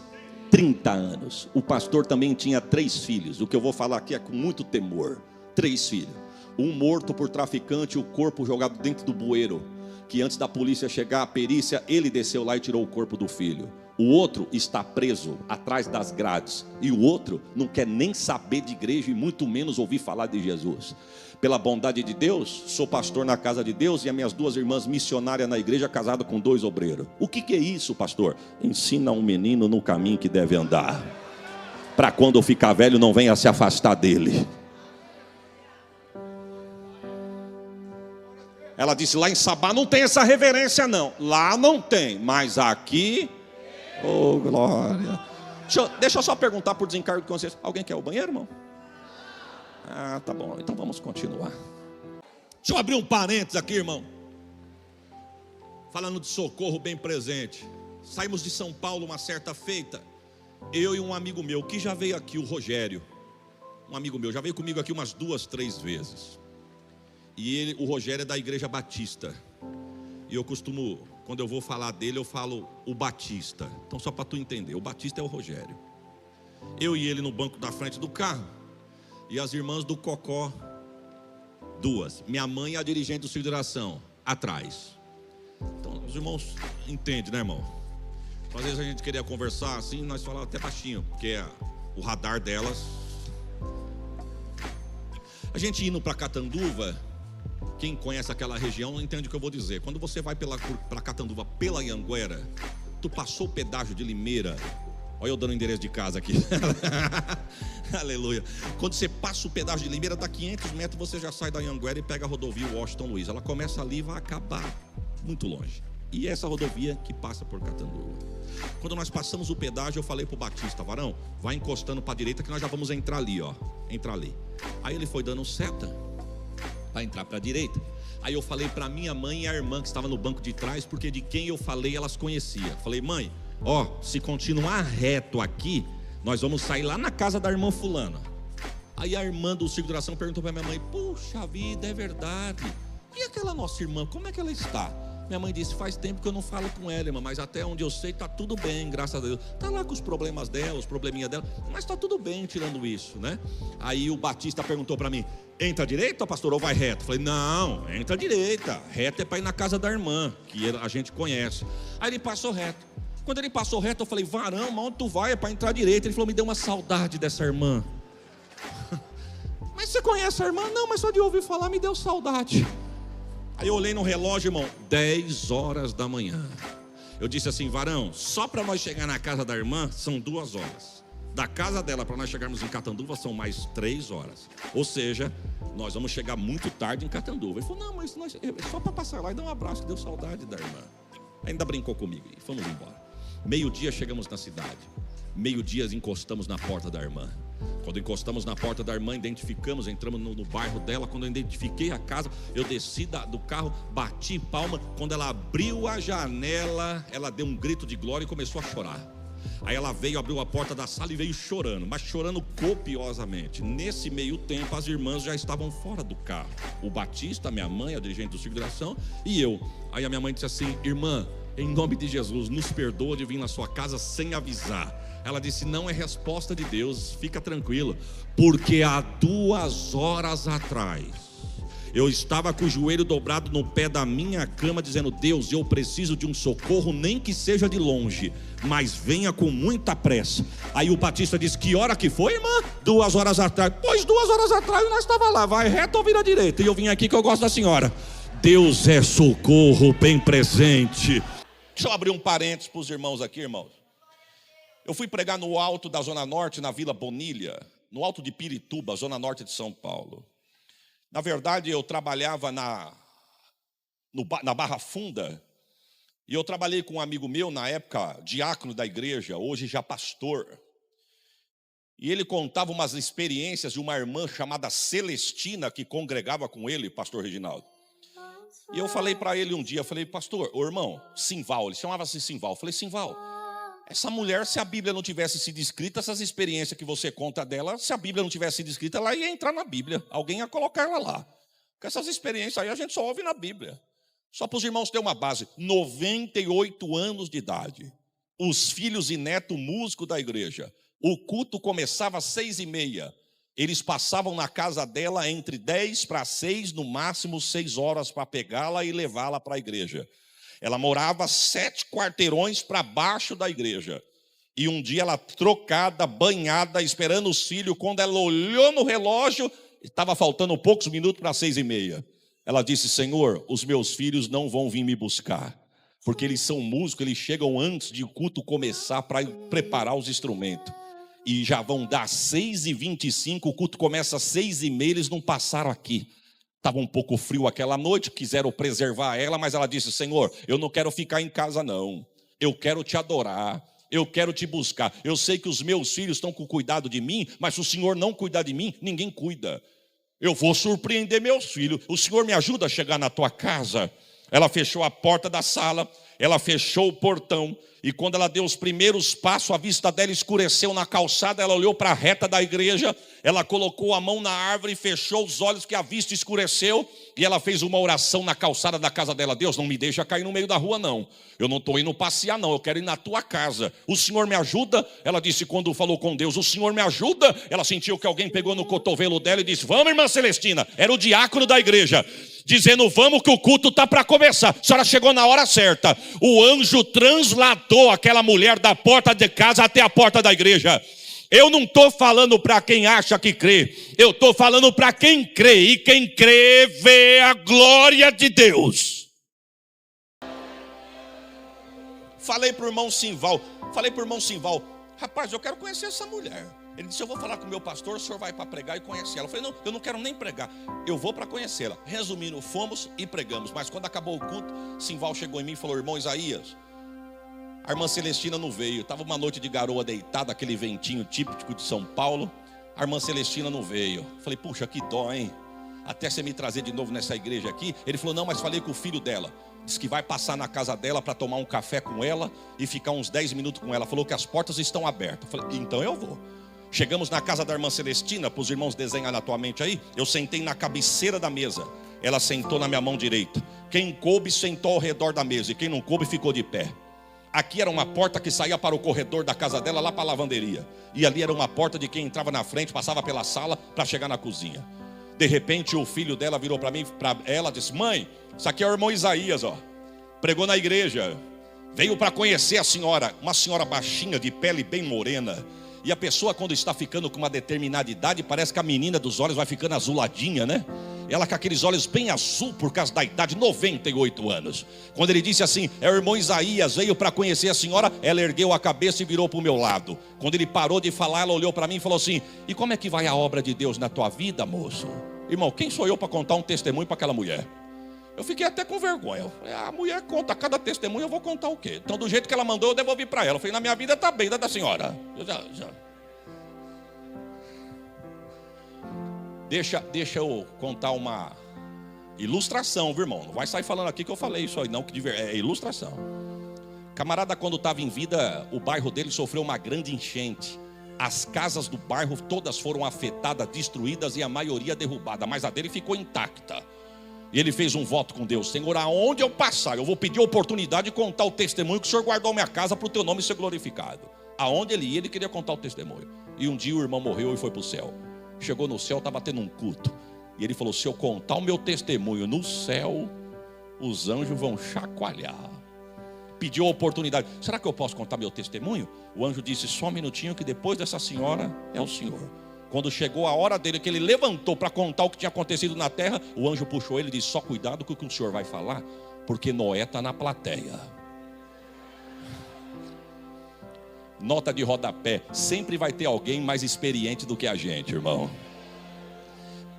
30 anos. O pastor também tinha 3 filhos. O que eu vou falar aqui é com muito temor. 3 filhos. Um morto por traficante, o corpo jogado dentro do bueiro. Que antes da polícia chegar, a perícia, ele desceu lá e tirou o corpo do filho. O outro está preso atrás das grades. E o outro não quer nem saber de igreja e muito menos ouvir falar de Jesus. Pela bondade de Deus, sou pastor na casa de Deus e as minhas 2 irmãs missionárias na igreja, casada com 2 obreiros. O que é isso, pastor? Ensina um menino no caminho que deve andar, para quando eu ficar velho não venha se afastar dele. Ela disse: lá em Sabá não tem essa reverência não. Lá não tem, mas aqui, oh glória. Deixa eu só perguntar por desencargo de consciência. Alguém quer o banheiro, irmão? Ah, tá bom, então vamos continuar. Deixa eu abrir um parênteses aqui, irmão. Falando de socorro bem presente. Saímos de São Paulo uma certa feita. Eu e um amigo meu, que já veio aqui, o Rogério. Um amigo meu, já veio comigo aqui umas 2, 3 vezes. E o Rogério é da Igreja Batista. E eu costumo, quando eu vou falar dele, eu falo o Batista. Então só para tu entender, o Batista é o Rogério. Eu e ele no banco da frente do carro. E as irmãs do Cocó, 2. Minha mãe e a dirigente do Círculo de Oração, atrás. Então os irmãos entendem, né, irmão? Às vezes a gente queria conversar assim, nós falávamos até baixinho, porque o radar delas. A gente indo para Catanduva, quem conhece aquela região entende o que eu vou dizer. Quando você vai para Catanduva pela Anhanguera, tu passou o pedágio de Limeira. Olha eu dando o endereço de casa aqui. Aleluia. Quando você passa o pedágio de Limeira, dá 500 metros, você já sai da Anhanguera e pega a rodovia Washington Luiz. Ela começa ali e vai acabar muito longe. E essa rodovia que passa por Catanduva. Quando nós passamos o pedágio, eu falei pro Batista: varão, vai encostando para a direita que nós já vamos entrar ali, ó. Entrar ali. Aí ele foi dando seta para entrar para a direita. Aí eu falei para minha mãe e a irmã que estava no banco de trás, porque de quem eu falei elas conheciam. Falei: mãe, ó, se continuar reto aqui, nós vamos sair lá na casa da irmã fulana. Aí a irmã do Círculo de Oração perguntou para minha mãe: puxa vida, é verdade. E aquela nossa irmã, como é que ela está? Minha mãe disse: faz tempo que eu não falo com ela, irmã, mas até onde eu sei está tudo bem, graças a Deus. Está lá com os problemas dela, os probleminhas dela, mas está tudo bem tirando isso, né? Aí o Batista perguntou para mim: entra à direita, pastor, ou vai reto? Eu falei: não, entra à direita. Reto é para ir na casa da irmã, que a gente conhece. Aí ele passou reto. Quando ele passou reto, eu falei: varão, onde tu vai? É para entrar à direita. Ele falou: me deu uma saudade dessa irmã. Mas você conhece a irmã? Não, mas só de ouvir falar me deu saudade. Aí eu olhei no relógio, irmão, 10 horas da manhã. Eu disse assim: varão, só para nós chegar na casa da irmã são 2 horas. Da casa dela para nós chegarmos em Catanduva são mais 3 horas. Ou seja, nós vamos chegar muito tarde em Catanduva. Ele falou: não, mas nós, só para passar lá e dar um abraço, que deu saudade da irmã. Ainda brincou comigo e fomos embora. Meio-dia chegamos na cidade. Meio-dia encostamos na porta da irmã. Quando encostamos na porta da irmã, identificamos, entramos no bairro dela. Quando eu identifiquei a casa, eu desci do carro, bati palma. Quando ela abriu a janela, ela deu um grito de glória e começou a chorar. Aí ela veio, abriu a porta da sala e veio chorando, mas chorando copiosamente. Nesse meio tempo, as irmãs já estavam fora do carro. O Batista, minha mãe, a dirigente do Círculo de Oração, e eu. Aí a minha mãe disse assim: irmã, em nome de Jesus, nos perdoa de vir na sua casa sem avisar. Ela disse: não é resposta de Deus, fica tranquilo, porque há 2 horas atrás eu estava com o joelho dobrado no pé da minha cama, dizendo: Deus, eu preciso de um socorro, nem que seja de longe, mas venha com muita pressa. Aí o Batista disse: que hora que foi, irmã? 2 horas atrás. Pois 2 horas atrás nós estávamos lá, vai reto ou vira direita? E eu vim aqui que eu gosto da senhora. Deus é socorro bem presente. Deixa eu abrir um parênteses para os irmãos aqui, irmãos. Eu fui pregar no alto da Zona Norte, na Vila Bonilha, no alto de Pirituba, Zona Norte de São Paulo. Na verdade, eu trabalhava na Barra Funda, e eu trabalhei com um amigo meu, na época, diácono da igreja, hoje já pastor. E ele contava umas experiências de uma irmã chamada Celestina, que congregava com ele, pastor Reginaldo. E eu falei para ele um dia, eu falei: pastor, o irmão, Simval, ele chamava-se Simval. Eu falei: Simval, essa mulher, se a Bíblia não tivesse sido escrita, essas experiências que você conta dela, se a Bíblia não tivesse sido escrita, ela ia entrar na Bíblia. Alguém ia colocar ela lá. Porque essas experiências aí a gente só ouve na Bíblia. Só para os irmãos terem uma base. 98 anos de idade. Os filhos e netos músicos da igreja. O culto começava às 6h30. Eles passavam na casa dela entre 10 para 6, no máximo 6 horas para pegá-la e levá-la para a igreja. Ela morava 7 quarteirões para baixo da igreja. E um dia ela trocada, banhada, esperando os filhos. Quando ela olhou no relógio, estava faltando poucos minutos para 6h30. Ela disse: Senhor, os meus filhos não vão vir me buscar, porque eles são músicos, eles chegam antes de o culto começar para preparar os instrumentos. E já vão dar 6h25, o culto começa às 6h30, eles não passaram aqui. Estava um pouco frio aquela noite, quiseram preservar ela, mas ela disse: Senhor, eu não quero ficar em casa não, eu quero te adorar, eu quero te buscar. Eu sei que os meus filhos estão com cuidado de mim, mas se o Senhor não cuidar de mim, ninguém cuida. Eu vou surpreender meus filhos, o Senhor me ajuda a chegar na tua casa. Ela fechou a porta da sala, ela fechou o portão. E quando ela deu os primeiros passos, a vista dela escureceu na calçada. Ela olhou para a reta da igreja, ela colocou a mão na árvore, fechou os olhos que a vista escureceu. E ela fez uma oração na calçada da casa dela: Deus, não me deixa cair no meio da rua não. Eu não estou indo passear não, eu quero ir na tua casa. O Senhor me ajuda? Ela disse quando falou com Deus: o Senhor me ajuda? Ela sentiu que alguém pegou no cotovelo dela e disse: vamos, irmã Celestina. Era o diácono da igreja, dizendo: vamos que o culto está para começar. A senhora chegou na hora certa. O anjo transladou aquela mulher da porta de casa até a porta da igreja. Eu não estou falando para quem acha que crê, eu estou falando para quem crê, e quem crê vê a glória de Deus. Falei para o irmão Simval, rapaz, eu quero conhecer essa mulher. Ele disse: eu vou falar com o meu pastor, o senhor vai para pregar e conhecer ela. Eu falei: não, eu não quero nem pregar, eu vou para conhecê-la. Resumindo, fomos e pregamos. Mas quando acabou o culto, Simval chegou em mim e falou: irmão Isaías, a irmã Celestina não veio. Estava uma noite de garoa deitada, aquele ventinho típico de São Paulo. A irmã Celestina não veio. Falei: puxa, que dó, hein? Até você me trazer de novo nessa igreja aqui. Ele falou: não, mas falei com o filho dela. Diz que vai passar na casa dela para tomar um café com ela e ficar uns 10 minutos com ela. Falou que as portas estão abertas. Falei: então eu vou. Chegamos na casa da irmã Celestina, para os irmãos desenhar na tua mente aí. Eu sentei na cabeceira da mesa, ela sentou na minha mão direita. Quem coube sentou ao redor da mesa, e quem não coube ficou de pé. Aqui era uma porta que saía para o corredor da casa dela, lá para a lavanderia. E ali era uma porta de quem entrava na frente, passava pela sala para chegar na cozinha. De repente o filho dela virou para mim, para ela, disse: mãe, isso aqui é o irmão Isaías, ó. Pregou na igreja, veio para conhecer a senhora. Uma senhora baixinha, de pele bem morena. E a pessoa, quando está ficando com uma determinada idade, parece que a menina dos olhos vai ficando azuladinha, né? Ela com aqueles olhos bem azul por causa da idade, 98 anos. Quando ele disse assim: é o irmão Isaías, veio para conhecer a senhora, ela ergueu a cabeça e virou para o meu lado. Quando ele parou de falar, ela olhou para mim e falou assim: e como é que vai a obra de Deus na tua vida, moço? Irmão, quem sou eu para contar um testemunho para aquela mulher? Eu fiquei até com vergonha. Eu falei: a mulher conta cada testemunho, eu vou contar o quê? Então do jeito que ela mandou, eu devolvi para ela. Eu falei: na minha vida está bem, da senhora. Deixa eu contar uma ilustração, viu, irmão? Não vai sair falando aqui que eu falei isso aí, não, que é ilustração. Camarada, quando estava em vida, o bairro dele sofreu uma grande enchente. As casas do bairro todas foram afetadas, destruídas e a maioria derrubada, mas a dele ficou intacta. E ele fez um voto com Deus: Senhor, aonde eu passar, eu vou pedir a oportunidade de contar o testemunho que o Senhor guardou minha casa para o teu nome ser glorificado. Aonde ele ia, ele queria contar o testemunho. E um dia o irmão morreu e foi para o céu. Chegou no céu, estava tendo um culto. E ele falou: se eu contar o meu testemunho no céu, os anjos vão chacoalhar. Pediu a oportunidade: será que eu posso contar meu testemunho? O anjo disse: só um minutinho, que depois dessa senhora é o Senhor. Quando chegou a hora dele, que ele levantou para contar o que tinha acontecido na terra, o anjo puxou ele e disse: só cuidado com o que o senhor vai falar, porque Noé está na plateia. Nota de rodapé: sempre vai ter alguém mais experiente do que a gente, irmão.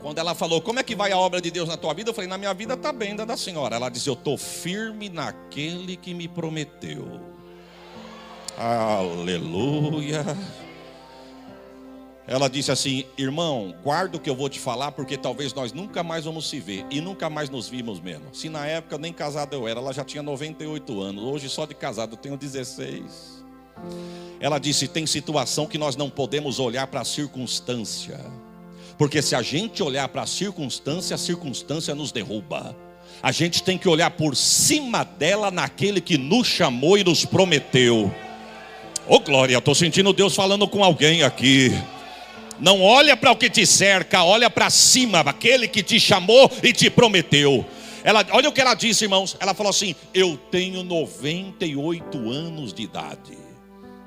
Quando ela falou: como é que vai a obra de Deus na tua vida? Eu falei: na minha vida está bem, da senhora. Ela disse: eu estou firme naquele que me prometeu. Aleluia. Ela disse assim: irmão, guarda o que eu vou te falar, porque talvez nós nunca mais vamos se ver. E nunca mais nos vimos mesmo. Se na época nem casado eu era, ela já tinha 98 anos. Hoje só de casado eu tenho 16. Ela disse: tem situação que nós não podemos olhar para a circunstância, porque se a gente olhar para a circunstância nos derruba. A gente tem que olhar por cima dela, naquele que nos chamou e nos prometeu. Ô glória, estou sentindo Deus falando com alguém aqui. Não olha para o que te cerca, olha para cima, aquele que te chamou e te prometeu. Olha o que ela disse, irmãos. Ela falou assim: eu tenho 98 anos de idade.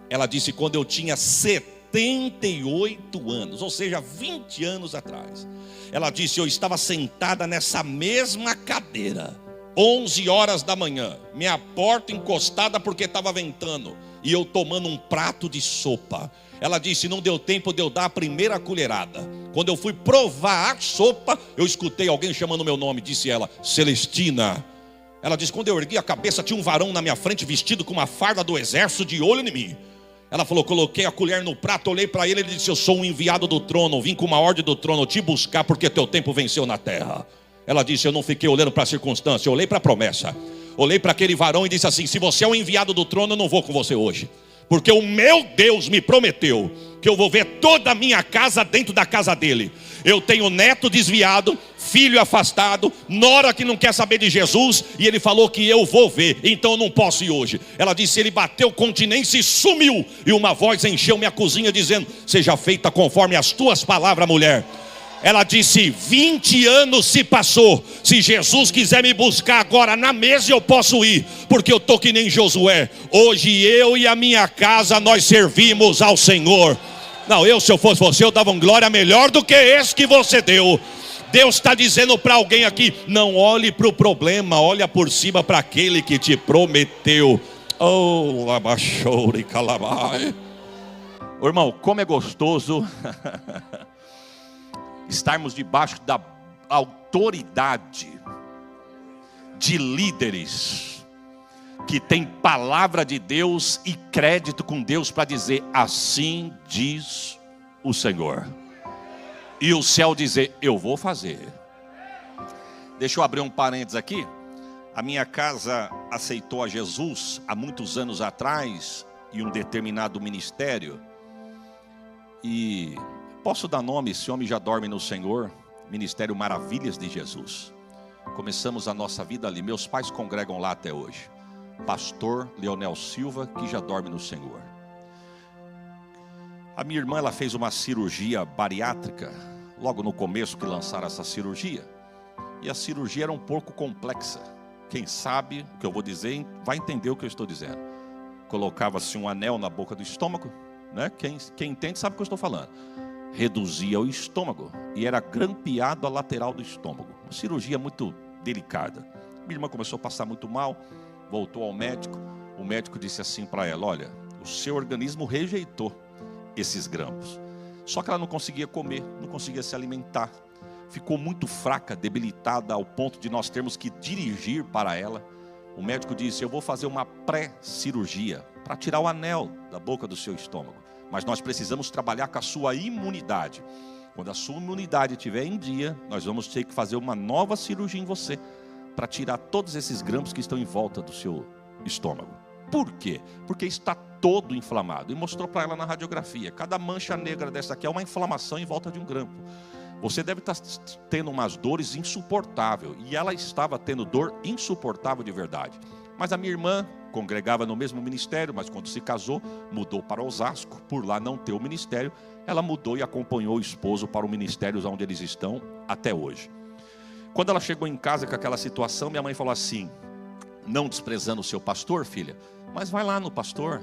Ela disse: quando eu tinha 78 anos, ou seja, 20 anos atrás, ela disse: eu estava sentada nessa mesma cadeira, 11 horas da manhã, minha porta encostada porque estava ventando, e eu tomando um prato de sopa. Ela disse: não deu tempo de eu dar a primeira colherada. Quando eu fui provar a sopa, eu escutei alguém chamando meu nome. Disse ela: Celestina. Ela disse: quando eu ergui a cabeça, tinha um varão na minha frente vestido com uma farda do exército, de olho em mim. Ela falou: coloquei a colher no prato, olhei para ele, ele disse: eu sou um enviado do trono, vim com uma ordem do trono te buscar, porque teu tempo venceu na terra. Ela disse: eu não fiquei olhando para a circunstância, eu olhei para a promessa. Olhei para aquele varão e disse assim: se você é o enviado do trono, eu não vou com você hoje, porque o meu Deus me prometeu que eu vou ver toda a minha casa dentro da casa dele. Eu tenho neto desviado, filho afastado, nora que não quer saber de Jesus, e ele falou que eu vou ver, então eu não posso ir hoje. Ela disse: ele bateu continência e sumiu, e uma voz encheu minha cozinha dizendo: seja feita conforme as tuas palavras, mulher. Ela disse: 20 anos se passou. Se Jesus quiser me buscar agora na mesa, eu posso ir, porque eu estou que nem Josué. Hoje eu e a minha casa, nós servimos ao Senhor. Não, se eu fosse você, eu dava um glória melhor do que esse que você deu. Deus está dizendo para alguém aqui: não olhe para o problema, olha por cima para aquele que te prometeu. Oh, labachoure calabai. Ô irmão, como é gostoso estarmos debaixo da autoridade de líderes que tem palavra de Deus e crédito com Deus para dizer: assim diz o Senhor. E o céu dizer: eu vou fazer. Deixa eu abrir um parênteses aqui. A minha casa aceitou a Jesus há muitos anos atrás, em um determinado ministério. E posso dar nome, esse homem já dorme no Senhor. Ministério Maravilhas de Jesus. Começamos a nossa vida ali. Meus pais congregam lá até hoje. Pastor Leonel Silva, que já dorme no Senhor. A minha irmã, ela fez uma cirurgia bariátrica logo no começo que lançaram essa cirurgia. E a cirurgia era um pouco complexa. Quem sabe o que eu vou dizer vai entender o que eu estou dizendo. Colocava-se um anel na boca do estômago, né? Quem entende sabe o que eu estou falando. Reduzia o estômago e era grampeado a lateral do estômago. Uma cirurgia muito delicada. Minha irmã começou a passar muito mal. Voltou ao médico. O médico disse assim para ela: olha, o seu organismo rejeitou esses grampos. Só que ela não conseguia comer, não conseguia se alimentar. Ficou muito fraca, debilitada, ao ponto de nós termos que dirigir para ela. O médico disse: eu vou fazer uma pré-cirurgia para tirar o anel da boca do seu estômago. Mas nós precisamos trabalhar com a sua imunidade. Quando a sua imunidade estiver em dia, nós vamos ter que fazer uma nova cirurgia em você, para tirar todos esses grampos que estão em volta do seu estômago. Por quê? Porque está todo inflamado. E mostrou para ela na radiografia: cada mancha negra dessa aqui é uma inflamação em volta de um grampo. Você deve estar tendo umas dores insuportáveis. E ela estava tendo dor insuportável de verdade. Mas a minha irmã congregava no mesmo ministério, mas quando se casou, mudou para Osasco. Por lá não ter o ministério, ela mudou e acompanhou o esposo para o ministério onde eles estão até hoje. Quando ela chegou em casa com aquela situação, minha mãe falou assim: não desprezando o seu pastor, filha, mas vai lá no pastor,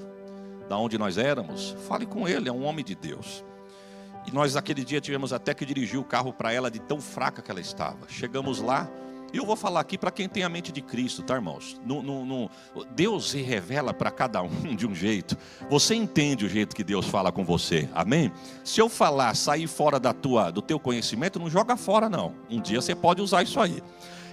da onde nós éramos, fale com ele, é um homem de Deus. E nós naquele dia tivemos até que dirigir o carro para ela, de tão fraca que ela estava. Chegamos lá, e eu vou falar aqui para quem tem a mente de Cristo, tá, irmãos? Deus se revela para cada um de um jeito. Você entende o jeito que Deus fala com você, amém? Se eu falar, sair fora do teu conhecimento, não joga fora não. Um dia você pode usar isso aí.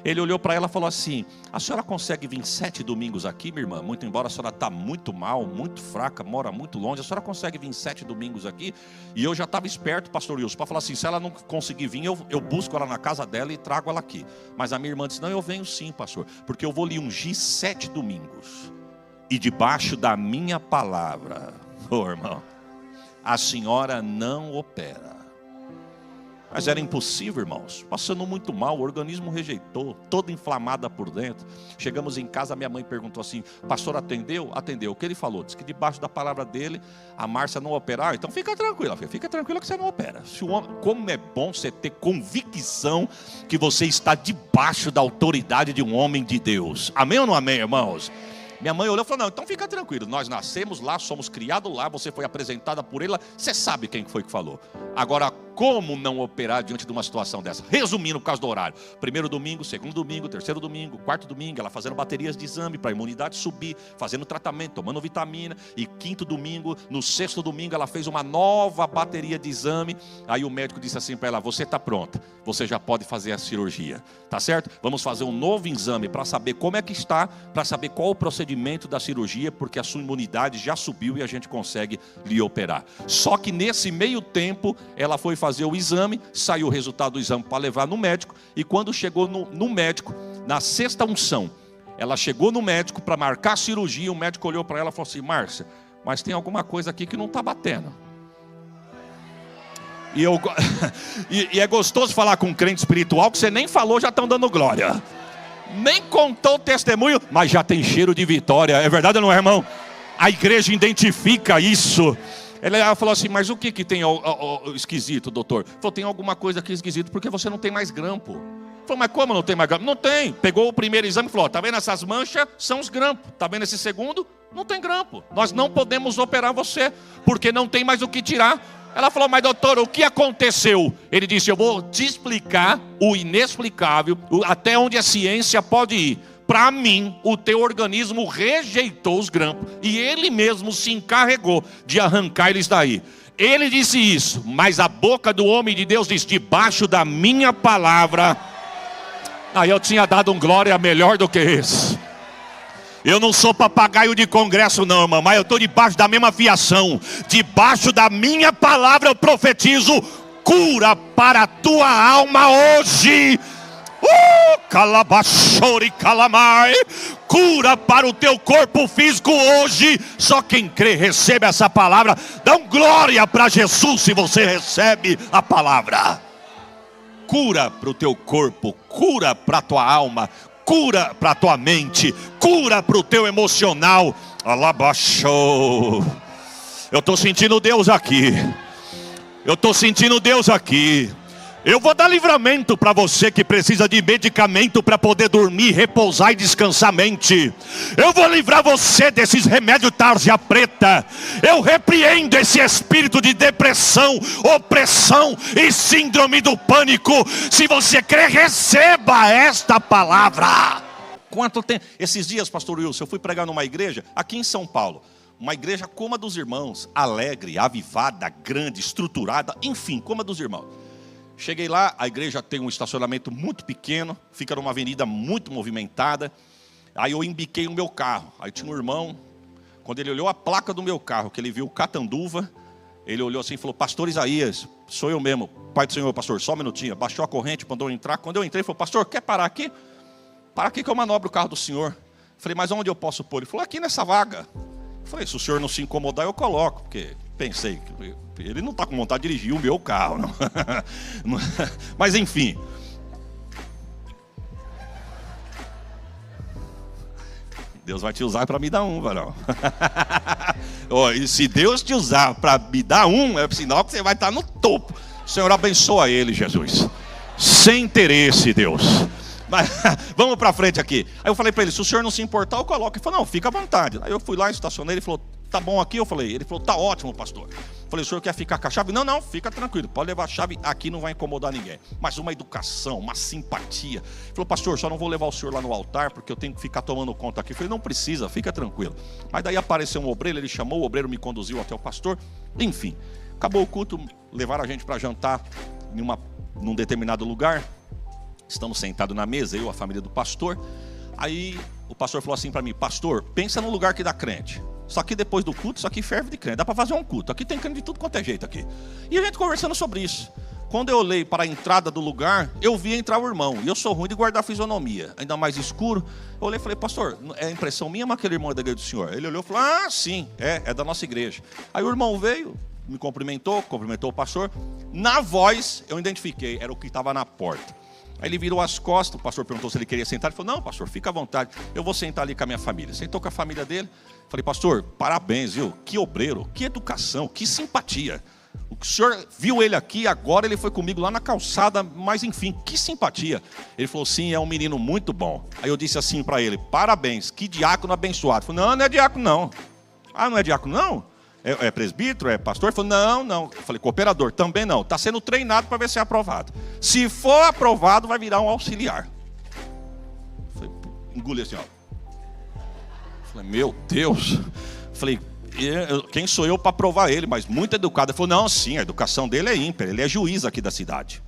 Ele olhou para ela e falou assim: a senhora consegue vir 7 domingos aqui, minha irmã? Muito embora a senhora está muito mal, muito fraca, mora muito longe, a senhora consegue vir 7 domingos aqui? E eu já estava esperto, pastor Wilson, para falar assim: se ela não conseguir vir, eu busco ela na casa dela e trago ela aqui. Mas a minha irmã disse: não, eu venho sim, pastor, porque eu vou lhe ungir 7 domingos. E debaixo da minha palavra, irmão, a senhora não opera. Mas era impossível, irmãos, passando muito mal, o organismo rejeitou, toda inflamada por dentro. Chegamos em casa, minha mãe perguntou assim: pastor, atendeu? Atendeu. O que ele falou? Disse que debaixo da palavra dele, a Márcia não operar. Então fica tranquila, filha, fica tranquila que você não opera. Como é bom você ter convicção que você está debaixo da autoridade de um homem de Deus. Amém ou não amém, irmãos? Minha mãe olhou e falou: não, então fica tranquilo, nós nascemos lá, somos criados lá, você foi apresentada por ela, você sabe quem foi que falou. Agora, como não operar diante de uma situação dessa? Resumindo, por causa do horário: primeiro domingo, segundo domingo, terceiro domingo, quarto domingo, ela fazendo baterias de exame para a imunidade subir, fazendo tratamento, tomando vitamina. E quinto domingo, no sexto domingo, ela fez uma nova bateria de exame. Aí o médico disse assim para ela: você está pronta, você já pode fazer a cirurgia, tá certo? Vamos fazer um novo exame para saber como é que está, para saber qual o procedimento da cirurgia, porque a sua imunidade já subiu e a gente consegue lhe operar. Só que nesse meio tempo, ela foi fazer fazer o exame, saiu o resultado do exame para levar no médico, e quando chegou no médico, na sexta unção, ela chegou no médico para marcar a cirurgia, o médico olhou para ela e falou assim: Márcia, mas tem alguma coisa aqui que não está batendo. E é gostoso falar com um crente espiritual que você nem falou, já estão dando glória. Nem contou o testemunho, mas já tem cheiro de vitória. É verdade ou não é, irmão? A igreja identifica isso. Ela falou assim: mas o que tem esquisito, doutor? Falou: tem alguma coisa aqui esquisito, porque você não tem mais grampo. Falou: mas como não tem mais grampo? Não tem. Pegou o primeiro exame e falou: tá vendo essas manchas? São os grampos. Tá vendo esse segundo? Não tem grampo. Nós não podemos operar você, porque não tem mais o que tirar. Ela falou: mas doutor, o que aconteceu? Ele disse: eu vou te explicar o inexplicável, até onde a ciência pode ir. Para mim, o teu organismo rejeitou os grampos, e ele mesmo se encarregou de arrancar eles daí. Ele disse isso, mas a boca do homem de Deus diz: debaixo da minha palavra. Aí eu tinha dado um glória melhor do que esse. Eu não sou papagaio de congresso não, irmão, mas eu estou debaixo da mesma fiação. Debaixo da minha palavra eu profetizo cura para a tua alma hoje. Calabachore calamai. Cura para o teu corpo físico hoje. Só quem crê recebe essa palavra. Dá um glória para Jesus se você recebe a palavra. Cura para o teu corpo, cura para a tua alma, cura para a tua mente, cura para o teu emocional. Alabachou. Eu estou sentindo Deus aqui. Eu estou sentindo Deus aqui. Eu vou dar livramento para você que precisa de medicamento para poder dormir, repousar e descansar a mente. Eu vou livrar você desses remédios tarja preta. Eu repreendo esse espírito de depressão, opressão e síndrome do pânico. Se você crê, receba esta palavra. Quanto tempo? Esses dias, pastor Wilson, eu fui pregar numa igreja aqui em São Paulo. Uma igreja como a dos irmãos, alegre, avivada, grande, estruturada, enfim, como a dos irmãos. Cheguei lá, a igreja tem um estacionamento muito pequeno, fica numa avenida muito movimentada. Aí eu embiquei o meu carro. Aí tinha um irmão, quando ele olhou a placa do meu carro, que ele viu Catanduva, ele olhou assim e falou: pastor Isaías, sou eu mesmo, pai do Senhor, pastor, só um minutinho. Baixou a corrente, mandou eu entrar. Quando eu entrei, ele falou: pastor, quer parar aqui? Para aqui que eu manobro o carro do senhor. Falei: mas onde eu posso pôr? Ele falou: aqui nessa vaga. Falei: se o senhor não se incomodar, eu coloco, porque pensei que ele não está com vontade de dirigir o meu carro, não. Mas enfim. Deus vai te usar para me dar um, varão. E se Deus te usar para me dar um, é sinal que você vai estar no topo. O Senhor abençoa ele, Jesus. Sem interesse, Deus. Mas vamos para frente aqui. Aí eu falei para ele: se o senhor não se importar, eu coloco. Ele falou: não, fica à vontade. Aí eu fui lá, estacionei, ele falou: tá bom aqui? Eu falei. Ele falou: tá ótimo, pastor. Eu falei: o senhor quer ficar com a chave? Não, não, fica tranquilo, pode levar a chave, aqui não vai incomodar ninguém. Mas uma educação, uma simpatia. Ele falou: pastor, só não vou levar o senhor lá no altar, porque eu tenho que ficar tomando conta aqui. Eu falei: não precisa, fica tranquilo. Mas daí apareceu um obreiro, ele chamou, o obreiro me conduziu até o pastor. Enfim, acabou o culto, levaram a gente para jantar num determinado lugar. Estamos sentados na mesa, eu, a família do pastor. Aí o pastor falou assim para mim: pastor, pensa no lugar que dá crente. Só que depois do culto, isso aqui ferve de crente. Dá para fazer um culto. Aqui tem crente de tudo quanto é jeito aqui. E a gente conversando sobre isso. Quando eu olhei para a entrada do lugar, eu vi entrar o irmão. E eu sou ruim de guardar a fisionomia, ainda mais escuro. Eu olhei e falei: pastor, é impressão minha, mas aquele irmão é da igreja do senhor? Ele olhou e falou: ah, sim, é da nossa igreja. Aí o irmão veio, me cumprimentou o pastor. Na voz, eu identifiquei, era o que estava na porta. Aí ele virou as costas, o pastor perguntou se ele queria sentar. Ele falou: não, pastor, fica à vontade, eu vou sentar ali com a minha família. Sentou com a família dele. Falei: pastor, parabéns, viu? Que obreiro, que educação, que simpatia. O senhor viu ele aqui, agora ele foi comigo lá na calçada, mas enfim, que simpatia. Ele falou: sim, é um menino muito bom. Aí eu disse assim para ele: parabéns, que diácono abençoado. Ele falou: não é diácono não. Ah, não é diácono não? É presbítero, é pastor? Ele falou: não. Eu falei: cooperador, também não. Está sendo treinado para ver se é aprovado. Se for aprovado, vai virar um auxiliar. Eu falei: engoli assim, ó. Eu falei: meu Deus. Eu falei: quem sou eu para aprovar ele? Mas muito educado. Ele falou: não, sim, a educação dele é ímpar. Ele é juiz aqui da cidade.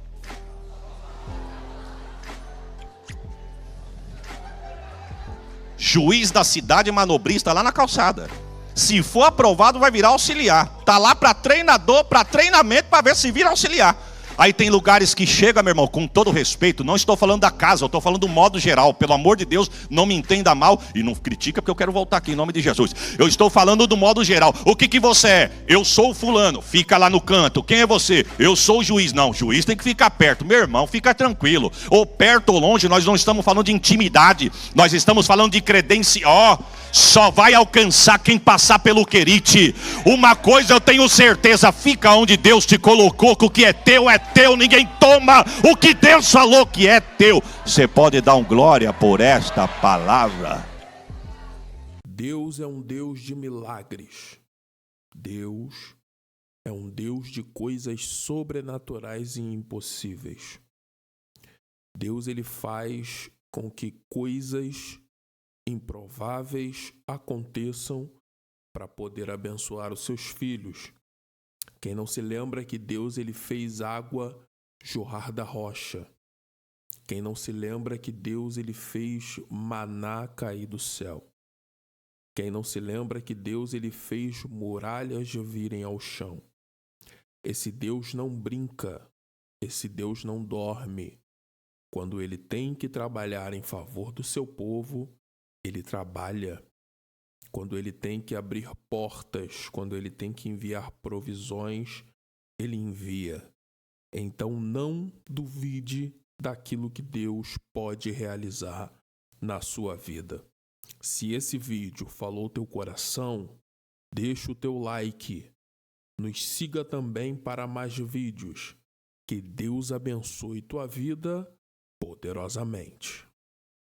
Juiz da cidade, manobrista lá na calçada. Se for aprovado, vai virar auxiliar. Está lá para treinador, para treinamento, para ver se vira auxiliar. Aí tem lugares que chega, meu irmão, com todo respeito, não estou falando da casa, eu estou falando do modo geral. Pelo amor de Deus, não me entenda mal e não critica, porque eu quero voltar aqui em nome de Jesus. Eu estou falando do modo geral. O que você é? Eu sou o fulano, fica lá no canto. Quem é você? Eu sou o juiz. Não, o juiz tem que ficar perto. Meu irmão, fica tranquilo. Ou perto ou longe, nós não estamos falando de intimidade, nós estamos falando de credencial. Só vai alcançar quem passar pelo querite. Uma coisa eu tenho certeza: fica onde Deus te colocou, que o que é teu, ninguém toma. O que Deus falou que é teu. Você pode dar um glória por esta palavra? Deus é um Deus de milagres. Deus é um Deus de coisas sobrenaturais e impossíveis. Deus, ele faz com que coisas improváveis aconteçam para poder abençoar os seus filhos. Quem não se lembra que Deus, ele fez água jorrar da rocha? Quem não se lembra que Deus, ele fez maná cair do céu? Quem não se lembra que Deus, ele fez muralhas virem ao chão? Esse Deus não brinca, esse Deus não dorme. Quando ele tem que trabalhar em favor do seu povo, ele trabalha. Quando ele tem que abrir portas, quando ele tem que enviar provisões, ele envia. Então não duvide daquilo que Deus pode realizar na sua vida. Se esse vídeo falou teu coração, deixa o teu like. Nos siga também para mais vídeos. Que Deus abençoe tua vida poderosamente.